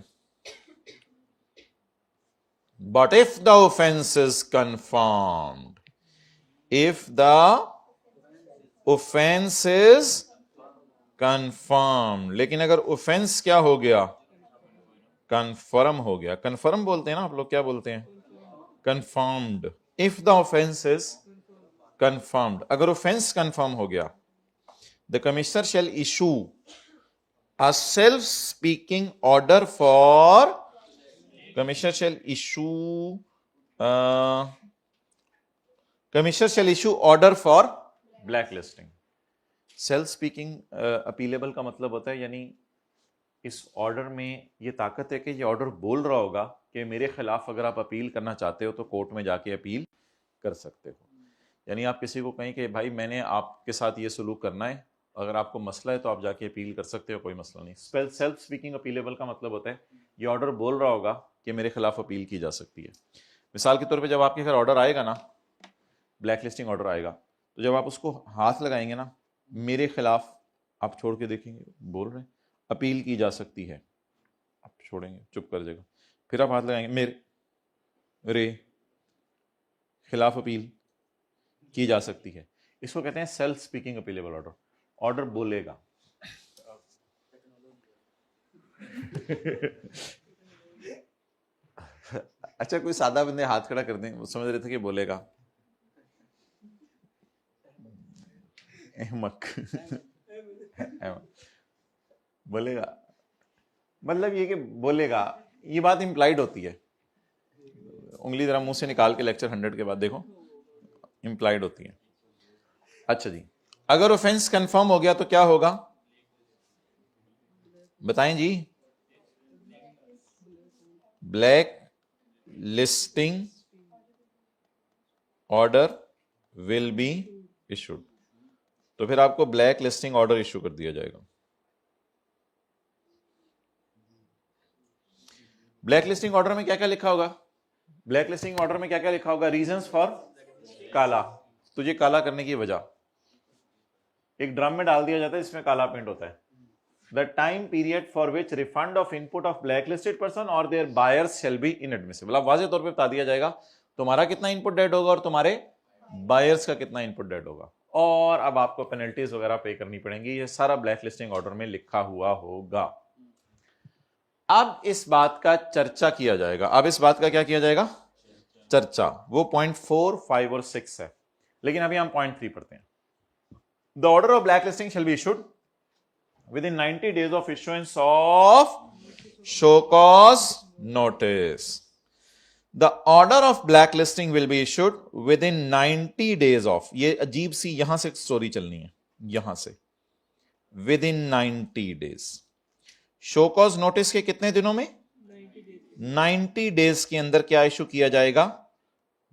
But if the offense is confirmed, if the offense is confirmed, लेकिन अगर offense क्या हो गया? confirm हो गया। confirm बोलते हैं ना आप लोग, क्या बोलते हैं? confirmed। If the offence is confirmed, अगर ऑफेंस कंफर्म हो गया, the commissioner shall issue a self speaking order for, commissioner shall issue commissioner shall issue order for black listing. Self speaking appealable का मतलब होता है, यानी इस ऑर्डर में ये ताकत है कि ये ऑर्डर बोल रहा होगा कि मेरे खिलाफ अगर आप अपील करना चाहते हो तो कोर्ट में जाके अपील कर सकते हो। यानी आप किसी को कहें कि भाई मैंने आपके साथ ये सलूक करना है, अगर आपको मसला है तो आप जाके अपील कर सकते हो, कोई मसला नहीं। सेल्फ स्पीकिंग अपीलेबल का मतलब होता है ये ऑर्डर बोल रहा होगा कि मेरे खिलाफ अपील की जा सकती है। मिसाल के तौर पर जब आपके घर ऑर्डर आएगा ना, ब्लैक लिस्टिंग ऑर्डर आएगा, तो जब आप उसको हाथ लगाएंगे ना, मेरे खिलाफ आप छोड़ के देखेंगे बोल रहे हैं अपील की जा सकती है, आप छोड़ेंगे चुप कर जाएगा, फिर आप हाथ लगाएंगे मेरे खिलाफ अपील की जा सकती है। इसको कहते हैं self speaking appealable order. Order बोलेगा। अच्छा, कोई सादा बंदे हाथ खड़ा कर दें, वो समझ रहे थे कि बोलेगा अहमक। बोलेगा मतलब ये कि बोलेगा, ये बात इंप्लाइड होती है। उंगली जरा मुंह से निकाल के लेक्चर 100 के बाद देखो, इंप्लाइड होती है। अच्छा जी, अगर ऑफेंस कंफर्म हो गया तो क्या होगा बताएं जी? Black listing order will be issued. तो फिर आपको ब्लैक लिस्टिंग ऑर्डर इशू कर दिया जाएगा। ब्लैक लिस्टिंग ऑर्डर में क्या क्या लिखा होगा? ब्लैक लिस्टिंग ऑर्डर में क्या क्या लिखा होगा? रीजंस फॉर काला, तुझे काला करने की वजह, एक ड्रम में डाल दिया जाता है इसमें काला पेंट होता है। The time period for which refund of input of black listed person और their buyers shall be inadmissible. अब वाज़ेह तौर पे बता दिया जाएगा तुम्हारा कितना इनपुट डेड होगा और तुम्हारे बायर्स का कितना इनपुट डेड होगा, और अब आपको पेनल्टीज वगैरह पे करनी पड़ेंगी। ये सारा ब्लैक लिस्टिंग ऑर्डर में लिखा हुआ होगा। अब इस बात का चर्चा किया जाएगा। अब इस बात का क्या किया जाएगा? चर्चा। वो पॉइंट 4, 5 और 6 है, लेकिन अभी हम पॉइंट 3 पढ़ते हैं। The order of black listing shall be issued within 90 days of issuance of show cause notice. The order of blacklisting will be issued within 90 days of, ये अजीब सी यहां से स्टोरी चलनी है, यहां से within 90 days। Show cause notice के कितने दिनों में? 90 डेज के अंदर क्या इशू किया जाएगा?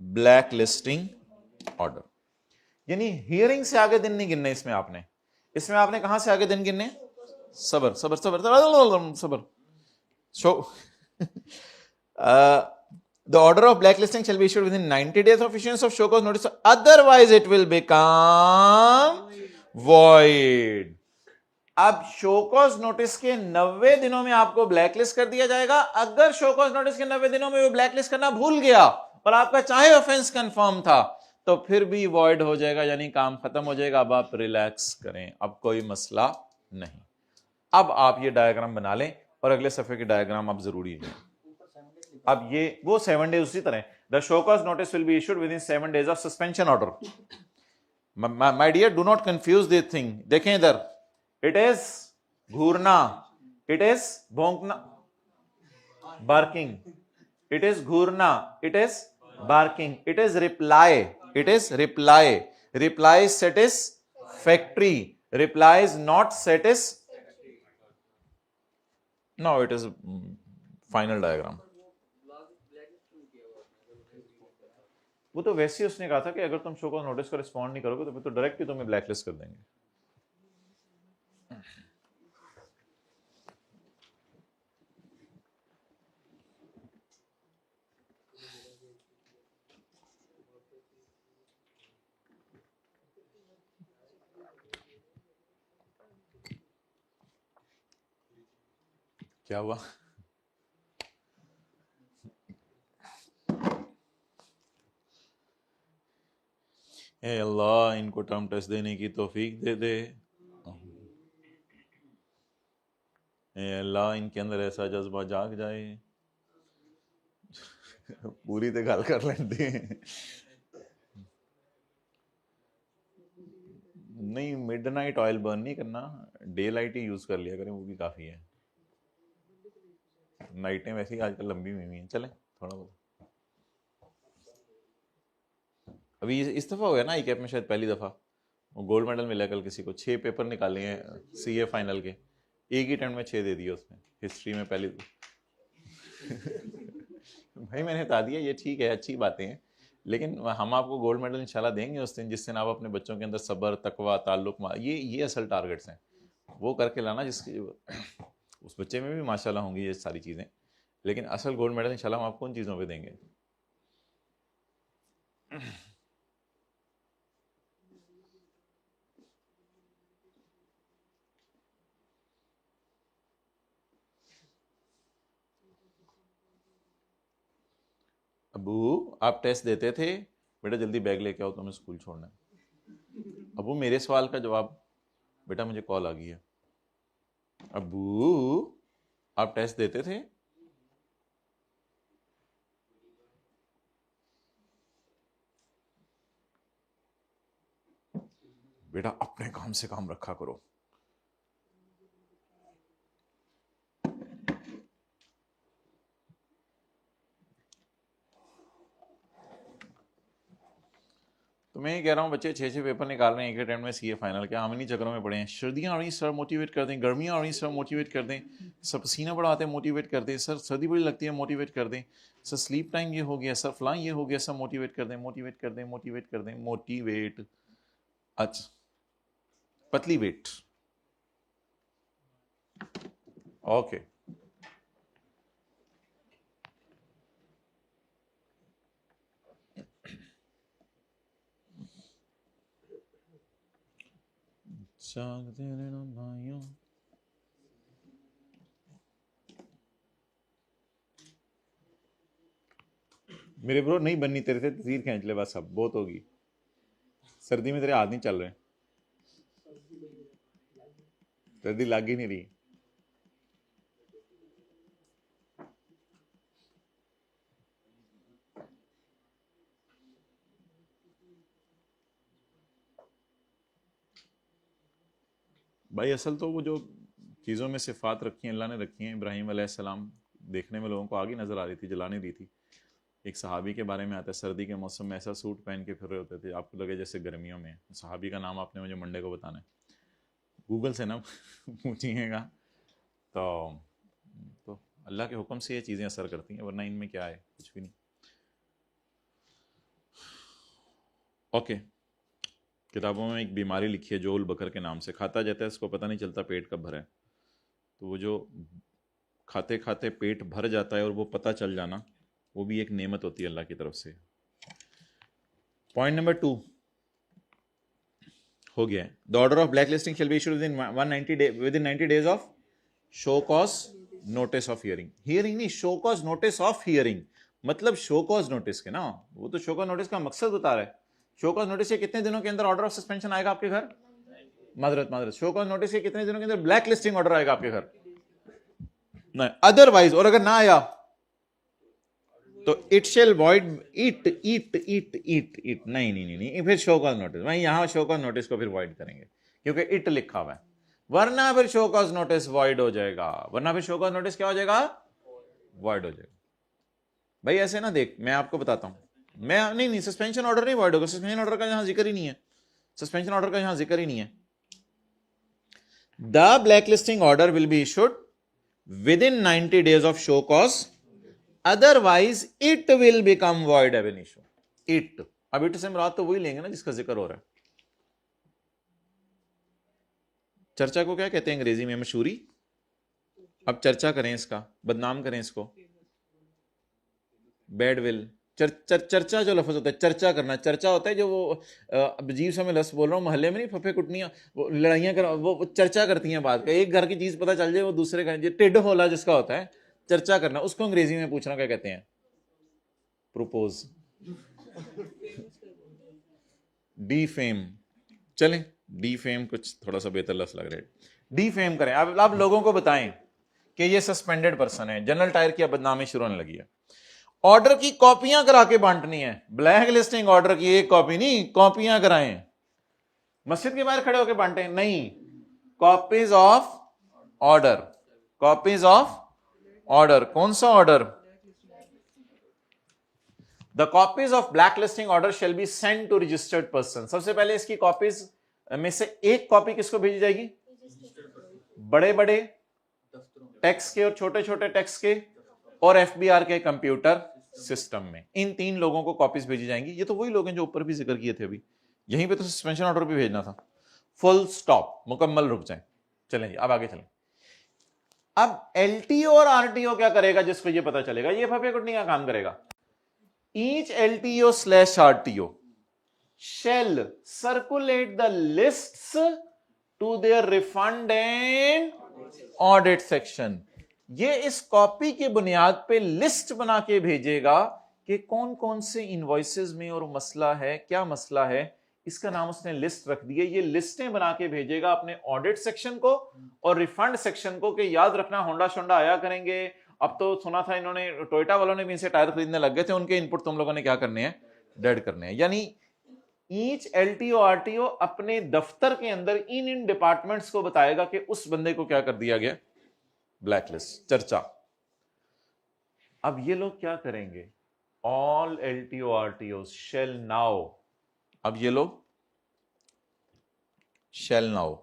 Black listing order. यानी हियरिंग से आगे दिन नहीं गिनने इसमें आपने कहां से आगे दिन गिनने? सबर सबर सबर सबर। So, the order of blacklisting shall be issued within 90 days of issuance of show cause notice, otherwise it will become void। अब शो कॉज नोटिस के 90 दिनों में आपको ब्लैकलिस्ट कर दिया जाएगा। अगर शो कॉज नोटिस के 90 दिनों में वो ब्लैकलिस्ट करना भूल गया और आपका चाहे ऑफेंस कंफर्म था तो फिर भी वॉइड हो जाएगा, यानी काम खत्म हो जाएगा। अब आप रिलैक्स करें, अब कोई मसला नहीं। अब आप ये डायग्राम बना लें और अगले सफे की डायग्राम आप जरूरी है। अब ये वो 7 डेज उसी तरह, the show cause notice will be issued within 7 days of suspension order. My dear, do not confuse this thing. देखें इधर, इट इज घूरना, इट इज भौंकना, बार्किंग, इट इज घूरना, it is barking, it is reply, it is reply, reply satisfactory, replies not satis, no it is final diagram. वो तो वैसे ही उसने कहा था कि अगर तुम शो कॉज नोटिस को रिस्पॉन्ड नहीं करोगे तो फिर तो डायरेक्ट ही तुम्हें ब्लैकलिस्ट कर देंगे। क्या हुआ? ए अल्लाह, इनको टर्म टेस्ट देने की तौफीक दे दे। ए अल्लाह, इनके अंदर ऐसा जज्बा जाग जाए। पूरी तो गल कर लेंदे। नहीं, मिडनाइट ऑयल बर्न नहीं करना, डे लाइट ही यूज कर लिया करें, वो भी काफी है। नाइटें वैसे ही आजकल लंबी हुई हैं। चलें थोड़ा बहुत, अभी इस दफा हो गया ना आई कैप में शायद पहली दफा वो गोल्ड मेडल मिला कल किसी को। 6 पेपर निकाले हैं सीए फाइनल के, एक ही अटेम्प्ट में 6 दे दिए उसने, हिस्ट्री में पहली। भाई मैंने बता दिया, ये ठीक है, अच्छी बातें हैं, लेकिन हम आपको गोल्ड मेडल इंशाल्लाह देंगे उस दिन जिस दिन आप अपने बच्चों के अंदर सब्र, तकवा, ताल्लुक, ये असल टारगेट्स हैं, वो करके लाना जिसकी उस बच्चे में भी माशाल्लाह होंगी ये सारी चीज़ें, लेकिन असल गोल्ड मेडल इंशाल्लाह हम आपको उन चीज़ों पे देंगे। अबू आप टेस्ट देते थे? बेटा जल्दी बैग लेके आओ, तुम्हें स्कूल छोड़ना है। अबू मेरे सवाल का जवाब, बेटा मुझे कॉल आ गई है। अबू आप टेस्ट देते थे? बेटा अपने काम से काम रखा करो। तो मैं ये कह रहा हूँ बच्चे 6 पेपर निकाल रहे हैं एक अटेम्प्ट में सीए फाइनल के, हम इन्हीं चक्करों में पड़े हैं। सर्दियाँ आ रही सर मोटिवेट कर दें, गर्मियाँ आ रही सर मोटिवेट कर दें, सर पसीना बड़ा आते हैं मोटिवेट कर दें, सर सर्दी बड़ी लगती है मोटिवेट कर दें, सर स्लीप टाइम ये हो गया, सर फलां ये हो गया, सर मोटिवेट कर दें, मोटिवेट कर दें, मोटिवेट कर दें, मोटिवेट। अच्छा पतली वेट, ओके। जागते रहना भाइयों। मेरे ब्रो नहीं बननी तेरे से, तस्वीर खींच ले बस, अब बहुत होगी। सर्दी में तेरे हाथ नहीं चल रहे, सर्दी लग ही नहीं रही। भाई असल तो वो जो चीज़ों में सिफात रखी हैं अल्लाह ने रखी हैं, इब्राहिम अलैहिस्सलाम देखने में लोगों को आगे नज़र आ रही थी, जला नहीं रही थी। एक सहाबी के बारे में आता है, सर्दी के मौसम में ऐसा सूट पहन के फिर रहे होते थे आपको लगे जैसे गर्मियों में। सहाबी का नाम आपने मुझे मंडे को बताना है, गूगल से ना पूछिएगा। तो अल्लाह के हुक्म से ये चीज़ें असर करती हैं, वरना इनमें क्या है, कुछ भी नहीं। ओके, किताबों में एक बीमारी लिखी है जोल बकर के नाम से, खाता जाता है इसको पता नहीं चलता पेट कब भरा है। तो वो जो खाते खाते पेट भर जाता है और वो पता चल जाना, वो भी एक नेमत होती है अल्लाह की तरफ से। पॉइंट नंबर 2 हो गया है। The order of black listing shall be issued within 90 days of show cause notice of hearing. Hearing नहीं, show cause notice of hearing, मतलब शो कॉज नोटिस के ना, वो तो शो कॉज नोटिस का मकसद बता रहा है। शो कॉज नोटिस के कितने दिनों के अंदर ऑर्डर ऑफ सस्पेंशन आएगा आपके घर? मादरत शो कॉज नोटिस के कितने दिनों के अंदर ब्लैक लिस्टिंग ऑर्डर आएगा आपके घर? नहीं, अदरवाइज, और अगर ना आया तो it shall void it it it it it नहीं नहीं नहीं नहीं, फिर शो कॉज नोटिस, वहीं यहां शो कॉज नोटिस को फिर वॉइड करेंगे क्योंकि इट लिखा हुआ है, वरना फिर शो कॉज नोटिस वॉइड हो जाएगा, वरना फिर शो कॉज नोटिस क्या हो जाएगा? वॉइड हो जाएगा। भाई ऐसे ना देख, मैं आपको बताता हूं, मैं नहीं सस्पेंशन ऑर्डर नहीं वॉइड होगा, सस्पेंशन ऑर्डर का यहां जिक्र ही नहीं है, सस्पेंशन ऑर्डर का यहां जिक्र ही नहीं है। The black listing order will be issued within 90 days of show cause, otherwise it will become void एब एन इशू। इट, अब इट से मुराद तो वही लेंगे ना जिसका जिक्र हो रहा है। चर्चा को क्या कहते हैं अंग्रेजी में? मशहूरी। अब चर्चा करें इसका, बदनाम करें इसको, बैड विल। चर्चा जो लफ्ज होता है, चर्चा करना, चर्चा होता है जो वो अजीब सा मैं लफ्ज बोल रहा हूँ, मोहल्ले में नहीं फफे कुटनियां वो लड़ाइयां कर, वो चर्चा करती हैं बात का, एक घर की चीज पता चल जाए वो दूसरे का, टिड होला जिसका होता है चर्चा करना, उसको अंग्रेजी में पूछना क्या कहते हैं? प्रोपोज। डीफेम, चलें डीफेम कुछ थोड़ा सा बेहतर लफ्ज लग रहा है। डीफेम करें, अब आप लोगों को बताएं कि ये सस्पेंडेड पर्सन है, जनरल टायर की अब बदनामी शुरू होने लगी है। ऑर्डर की कॉपियां करा के बांटनी है, ब्लैक लिस्टिंग ऑर्डर की एक कॉपी नहीं, कॉपियां कराएं। मस्जिद के बाहर खड़े होकर बांटे हैं? नहीं, copies of order, copies of order. कौन सा order? The copies of black listing order shall be send to registered person. सबसे पहले इसकी कॉपीज में से एक कॉपी किसको भेजी जाएगी? बड़े बड़े टेक्स्ट के और छोटे छोटे टेक्स्ट के और एफबीआर के कंप्यूटर सिस्टम में, इन 3 लोगों को कॉपीज भेजी जाएंगी। ये तो वही लोग हैं जो ऊपर भी जिक्र किए थे अभी, यहीं पे तो सस्पेंशन ऑर्डर भी भेजना था। फुल स्टॉप, मुकम्मल रुक जाए। चलें जी, अब आगे चलें। अब एलटीओ और आरटीओ क्या करेगा जिसको ये पता चलेगा? ये फफे कुटनी का काम करेगा। Each LTO slash RTO shall circulate the lists to their refund and audit section। ये इस कॉपी की बुनियाद पे लिस्ट बना के भेजेगा कि कौन कौन से इनवॉइसेस में और मसला है, क्या मसला है, इसका नाम उसने लिस्ट रख दी है। ये लिस्टें बना के भेजेगा अपने ऑडिट सेक्शन को और रिफंड सेक्शन को कि याद रखना होंडा शोंडा आया करेंगे। अब तो सुना था इन्होंने, टोयोटा वालों ने भी इनसे टायर खरीदने लग गए थे, उनके इनपुट तुम लोगों ने क्या करने हैं? डेड करने हैं। यानी ईच एलटीओ आरटीओ अपने दफ्तर के अंदर इन डिपार्टमेंट्स को बताएगा कि उस बंदे को क्या कर दिया गया? ब्लैकलिस्ट। चर्चा। अब ये लोग क्या करेंगे? All LTO RTO shall now, अब ये लोग शेल नाउ,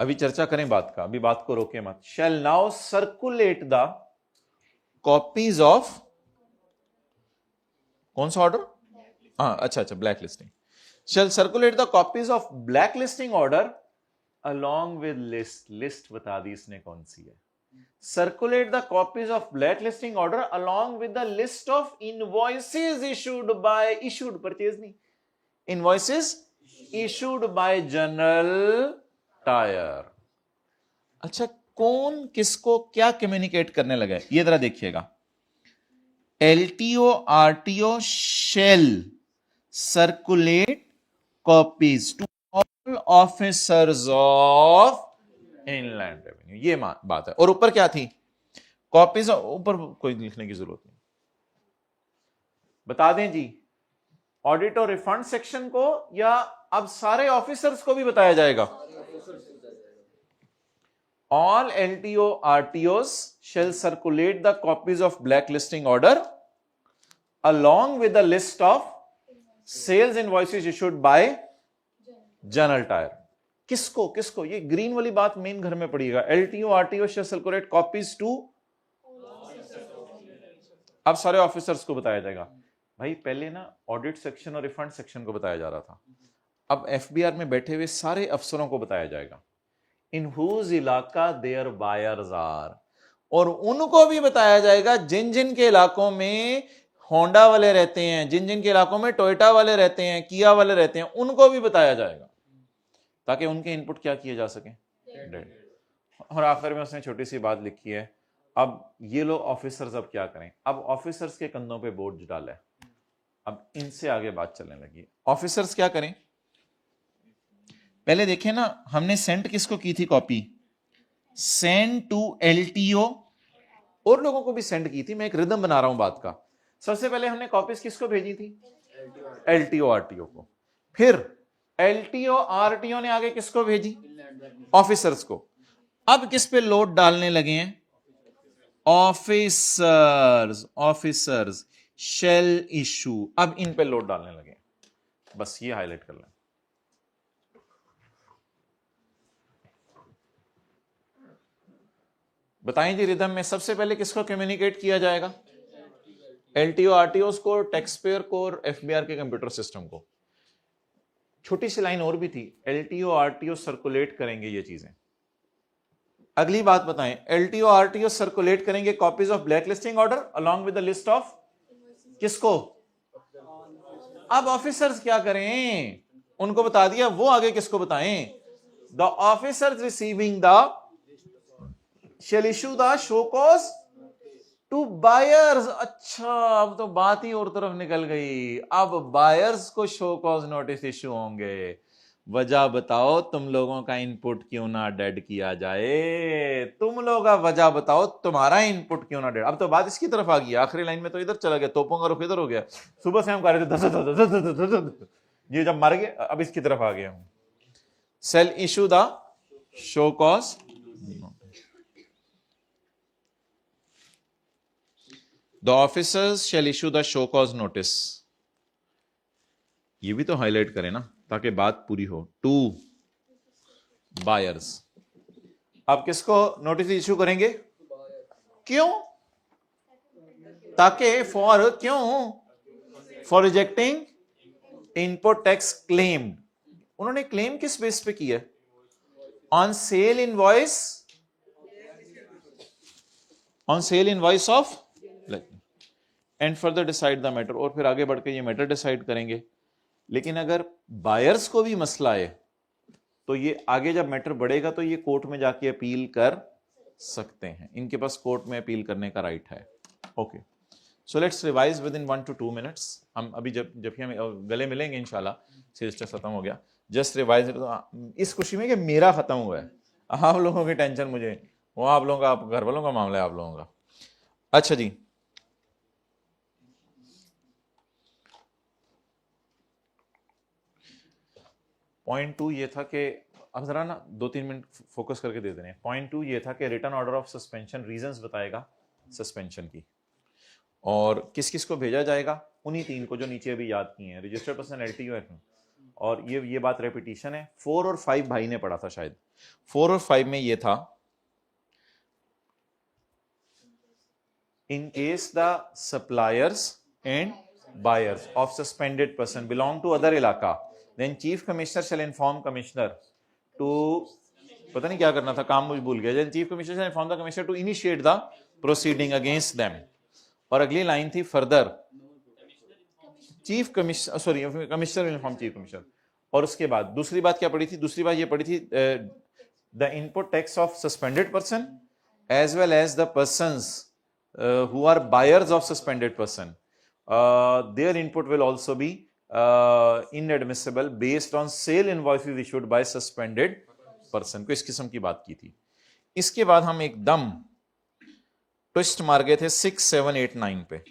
अभी चर्चा करें बात का, अभी बात को रोके मत। Shall now circulate the copies of, कौन सा ऑर्डर? अच्छा, black listing. Shall circulate the copies of black listing order along with list, list बता दी इसने कौन सी है। Circulate the copies of black listing order along with the list of invoices issued by, issued purchase नहीं, invoices issued by general tier. अच्छा, कौन किसको क्या कम्युनिकेट करने लगा है? ये जरा देखिएगा। LTO RTO shall circulate copies to all officers of inland revenue, ये बात है। और ऊपर क्या थी? कॉपीज, ऊपर कोई लिखने की जरूरत नहीं, बता दें जी। ऑडिट और रिफंड सेक्शन को या अब सारे ऑफिसर्स को भी बताया जाएगा? All LTO RTOs shall circulate the copies of black listing order along with the list of sales invoices issued by general tier. किसको किसको? ये ग्रीन वाली बात मेन घर में पड़ेगा। LTO RTO shall circulate copies to, अब सारे ऑफिसर्स को बताया जाएगा। भाई पहले ना ऑडिट सेक्शन और रिफंड सेक्शन को बताया जा रहा था, अब एफबीआर में बैठे हुए सारे अफसरों को बताया जाएगा। इन हुज इलाका देयर बायर्स आर, और उनको भी बताया जाएगा जिन जिन के इलाकों में होंडा वाले रहते हैं, जिन जिन के इलाकों में टोयोटा वाले रहते हैं, किया वाले रहते हैं, उनको भी बताया जाएगा ताकि उनके इनपुट क्या किए जा सके? और आखिर में उसने छोटी सी बात लिखी है, अब ये लोग ऑफिसर्स अब क्या करें? अब ऑफिसर्स के कंधों पे बोझ डाला है, अब इनसे आगे बात चलने लगी। ऑफिसर्स क्या करें? पहले देखें ना, हमने सेंड किसको की थी कॉपी? सेंड टू एलटीओ, और लोगों को भी सेंड की थी। मैं एक रिदम बना रहा हूं बात का। सबसे पहले हमने कॉपीज किसको भेजी थी? एलटीओ आरटीओ को। फिर एलटीओ आरटीओ ने आगे किसको भेजी? ऑफिसर्स को। अब किस पे लोड डालने लगे हैं? ऑफिसर्स, ऑफिसर्स शेल इशू, अब इन पे लोड डालने लगे। बस ये हाईलाइट कर लें। बताएं जी, रिदम में सबसे पहले किसको कम्युनिकेट किया जाएगा? एलटीओ आरटीओ को, टैक्स पेयर को और एफबीआर के कंप्यूटर सिस्टम को। छोटी सी लाइन और भी थी, एलटीओ आरटीओ सर्कुलेट करेंगे ये चीजें। अगली बात बताएं, एलटीओ आरटीओ सर्कुलेट करेंगे copies of black listing order along with the list of, किसको? अब ऑफिसर्स क्या करें? उनको बता दिया, वो आगे किसको बताएं? The officers receiving the shall issue the show cause to buyers. अच्छा, अब तो बात ही और तरफ निकल गई। अब बायर्स को शो कॉज नोटिस इशू होंगे। वजह बताओ, तुम लोगों का इनपुट क्यों ना डेड किया जाए? तुम लोग का वजह बताओ, तुम्हारा इनपुट क्यों ना डेड? अब तो बात इसकी तरफ आ गई, आखिरी लाइन में तो इधर चला गया, तोपों का रुख इधर हो गया। सुबह से हम कह रहे थे ये जब मर गए, अब इसकी तरफ आ गया हूं। Shall issue the show cause, the officers shall issue the show cause notice. ये भी तो हाईलाइट करें ना ताकि बात पूरी हो। टू बायर्स, आप किसको नोटिस इशू करेंगे? क्यों? ताकि for rejecting input tax claimed. उन्होंने क्लेम किस बेस पे किया? On sale invoice, on sale invoice of and further decide the matter, और फिर आगे बढ़ के ये मैटर डिसाइड करेंगे। लेकिन अगर बायर्स को भी मसला है तो ये आगे जब मैटर बढ़ेगा तो ये कोर्ट में जाके अपील कर सकते हैं, इनके पास कोर्ट में अपील करने का राइट है। Okay, so let's revise with in 1 to 2 minutes। हम अभी जब भी हम गले मिलेंगे इंशाल्लाह, सेल्स टेस्ट खत्म हो गया, जस्ट रिवाइज इस खुशी में कि मेरा खत्म हुआ है। आप लोगों की टेंशन मुझे, वो आप लोगों का, आप घर वालों का मामला है आप लोगों का। अच्छा जी, पॉइंट 2 ये था कि अब जरा ना 2-3 मिनट फोकस करके दे देने। पॉइंट 2 ये था कि return order of suspension reasons बताएगा सस्पेंशन की, और किस किस को भेजा जाएगा, उन्हीं 3 को जो नीचे अभी याद किए हैं, रजिस्टर्ड पर्सन, एलटीओ, और ये बात रेपिटेशन है। 4 और 5 भाई ने पढ़ा था शायद। 4 और 5 में ये था, in case the suppliers and buyers of suspended person belong to other इलाका, then chief commissioner shall inform commissioner to, पता नहीं क्या करना था, काम मुझे भूल गया, then chief commissioner shall inform the commissioner to initiate the proceeding against them. और अगली लाइन थी further chief commissioner, sorry commissioner inform chief commissioner. और उसके बाद दूसरी बात क्या पढ़ी थी? दूसरी बात ये पढ़ी थी, the input tax of suspended person as well as the persons who are buyers of suspended person, their input will also be inadmissible based on sale invoices issued by suspended person. को इस किस्म की बात की थी। इसके बाद हम एकदम ट्विस्ट मार गए थे 6, 7, 8, 9 पे।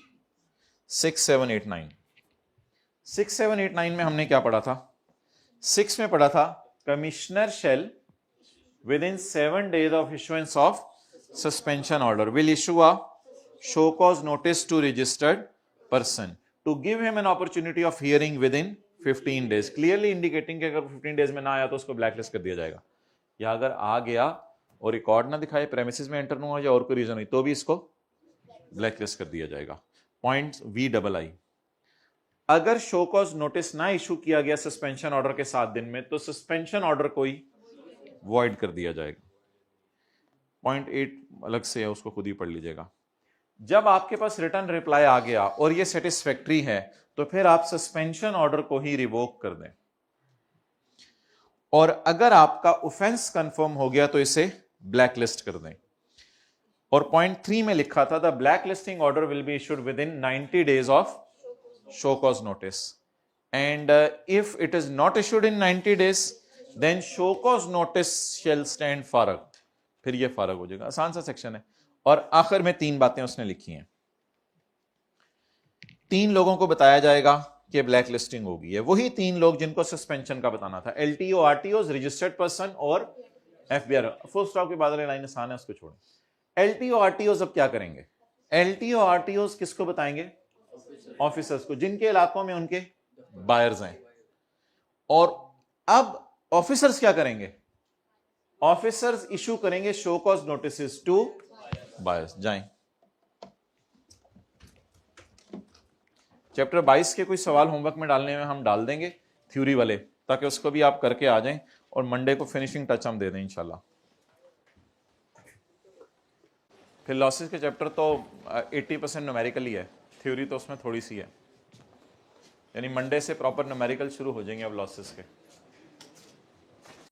6, 7, 8, 9 6, 7, 8, 9 में हमने क्या पढ़ा था? 6 में पढ़ा था commissioner shall within 7 days of issuance of suspension order will issue a show cause notice to registered person to give him an opportunity of hearing within 15 days, clearly indicating कि अगर 15 days में ना आया तो उसको blacklist कर दिया जाएगा, या अगर आ गया और रिकॉर्ड ना दिखाए, प्रेमिसेस में एंटर ना हो या और कोई रीजन हुई तो भी इसको ब्लैकलिस्ट कर दिया जाएगा। पॉइंट VII, अगर शो कॉज नोटिस ना इशू किया गया सस्पेंशन ऑर्डर के 7 दिन में तो सस्पेंशन ऑर्डर को ही वॉइड कर दिया जाएगा। पॉइंट 8 अलग से है, उसको खुद ही पढ़ लीजिएगा। जब आपके पास रिटर्न रिप्लाई आ गया और ये सेटिस्फैक्ट्री है तो फिर आप सस्पेंशन ऑर्डर को ही रिवोक कर दें, और अगर आपका ऑफेंस कंफर्म हो गया तो इसे ब्लैकलिस्ट कर दें। और पॉइंट 3 में लिखा था the blacklisting order will be issued within 90 days of show cause notice, and if it is not issued in 90 days then show cause notice shall stand फारग, फिर ये फारग हो जाएगा। आसान सा सेक्शन है। और आखिर में 3 बातें उसने लिखी हैं। 3 लोगों को बताया जाएगा कि ब्लैक लिस्टिंग होगी, है वही 3 लोग जिनको सस्पेंशन का बताना था, एलटीओ, आरटीओ, रजिस्टर्ड पर्सन और एफबीआर। फुल स्टॉप के बाद वाली लाइन आसान है, उसको छोड़ें। एलटीओ आरटीओ अब क्या करेंगे? एलटीओ आरटीओ किसको बताएंगे? ऑफिसर्स को, जिनके इलाकों में उनके बायर्स हैं। और अब ऑफिसर्स क्या करेंगे? ऑफिसर्स इशू करेंगे show cause notice to buyers. जाएं चैप्टर 22 के कोई सवाल होमवर्क में डालने में हम डाल देंगे थ्योरी वाले, ताकि उसको भी आप करके आ जाएं और मंडे को फिनिशिंग टच हम दे दें इंशाल्लाह। फिर लॉसेस के चैप्टर तो 80% न्यूमेरिकल ही है, थ्योरी तो उसमें थोड़ी सी है, यानी मंडे से प्रॉपर न्यूमेरिकल शुरू हो जाएंगे अब लॉसेस के।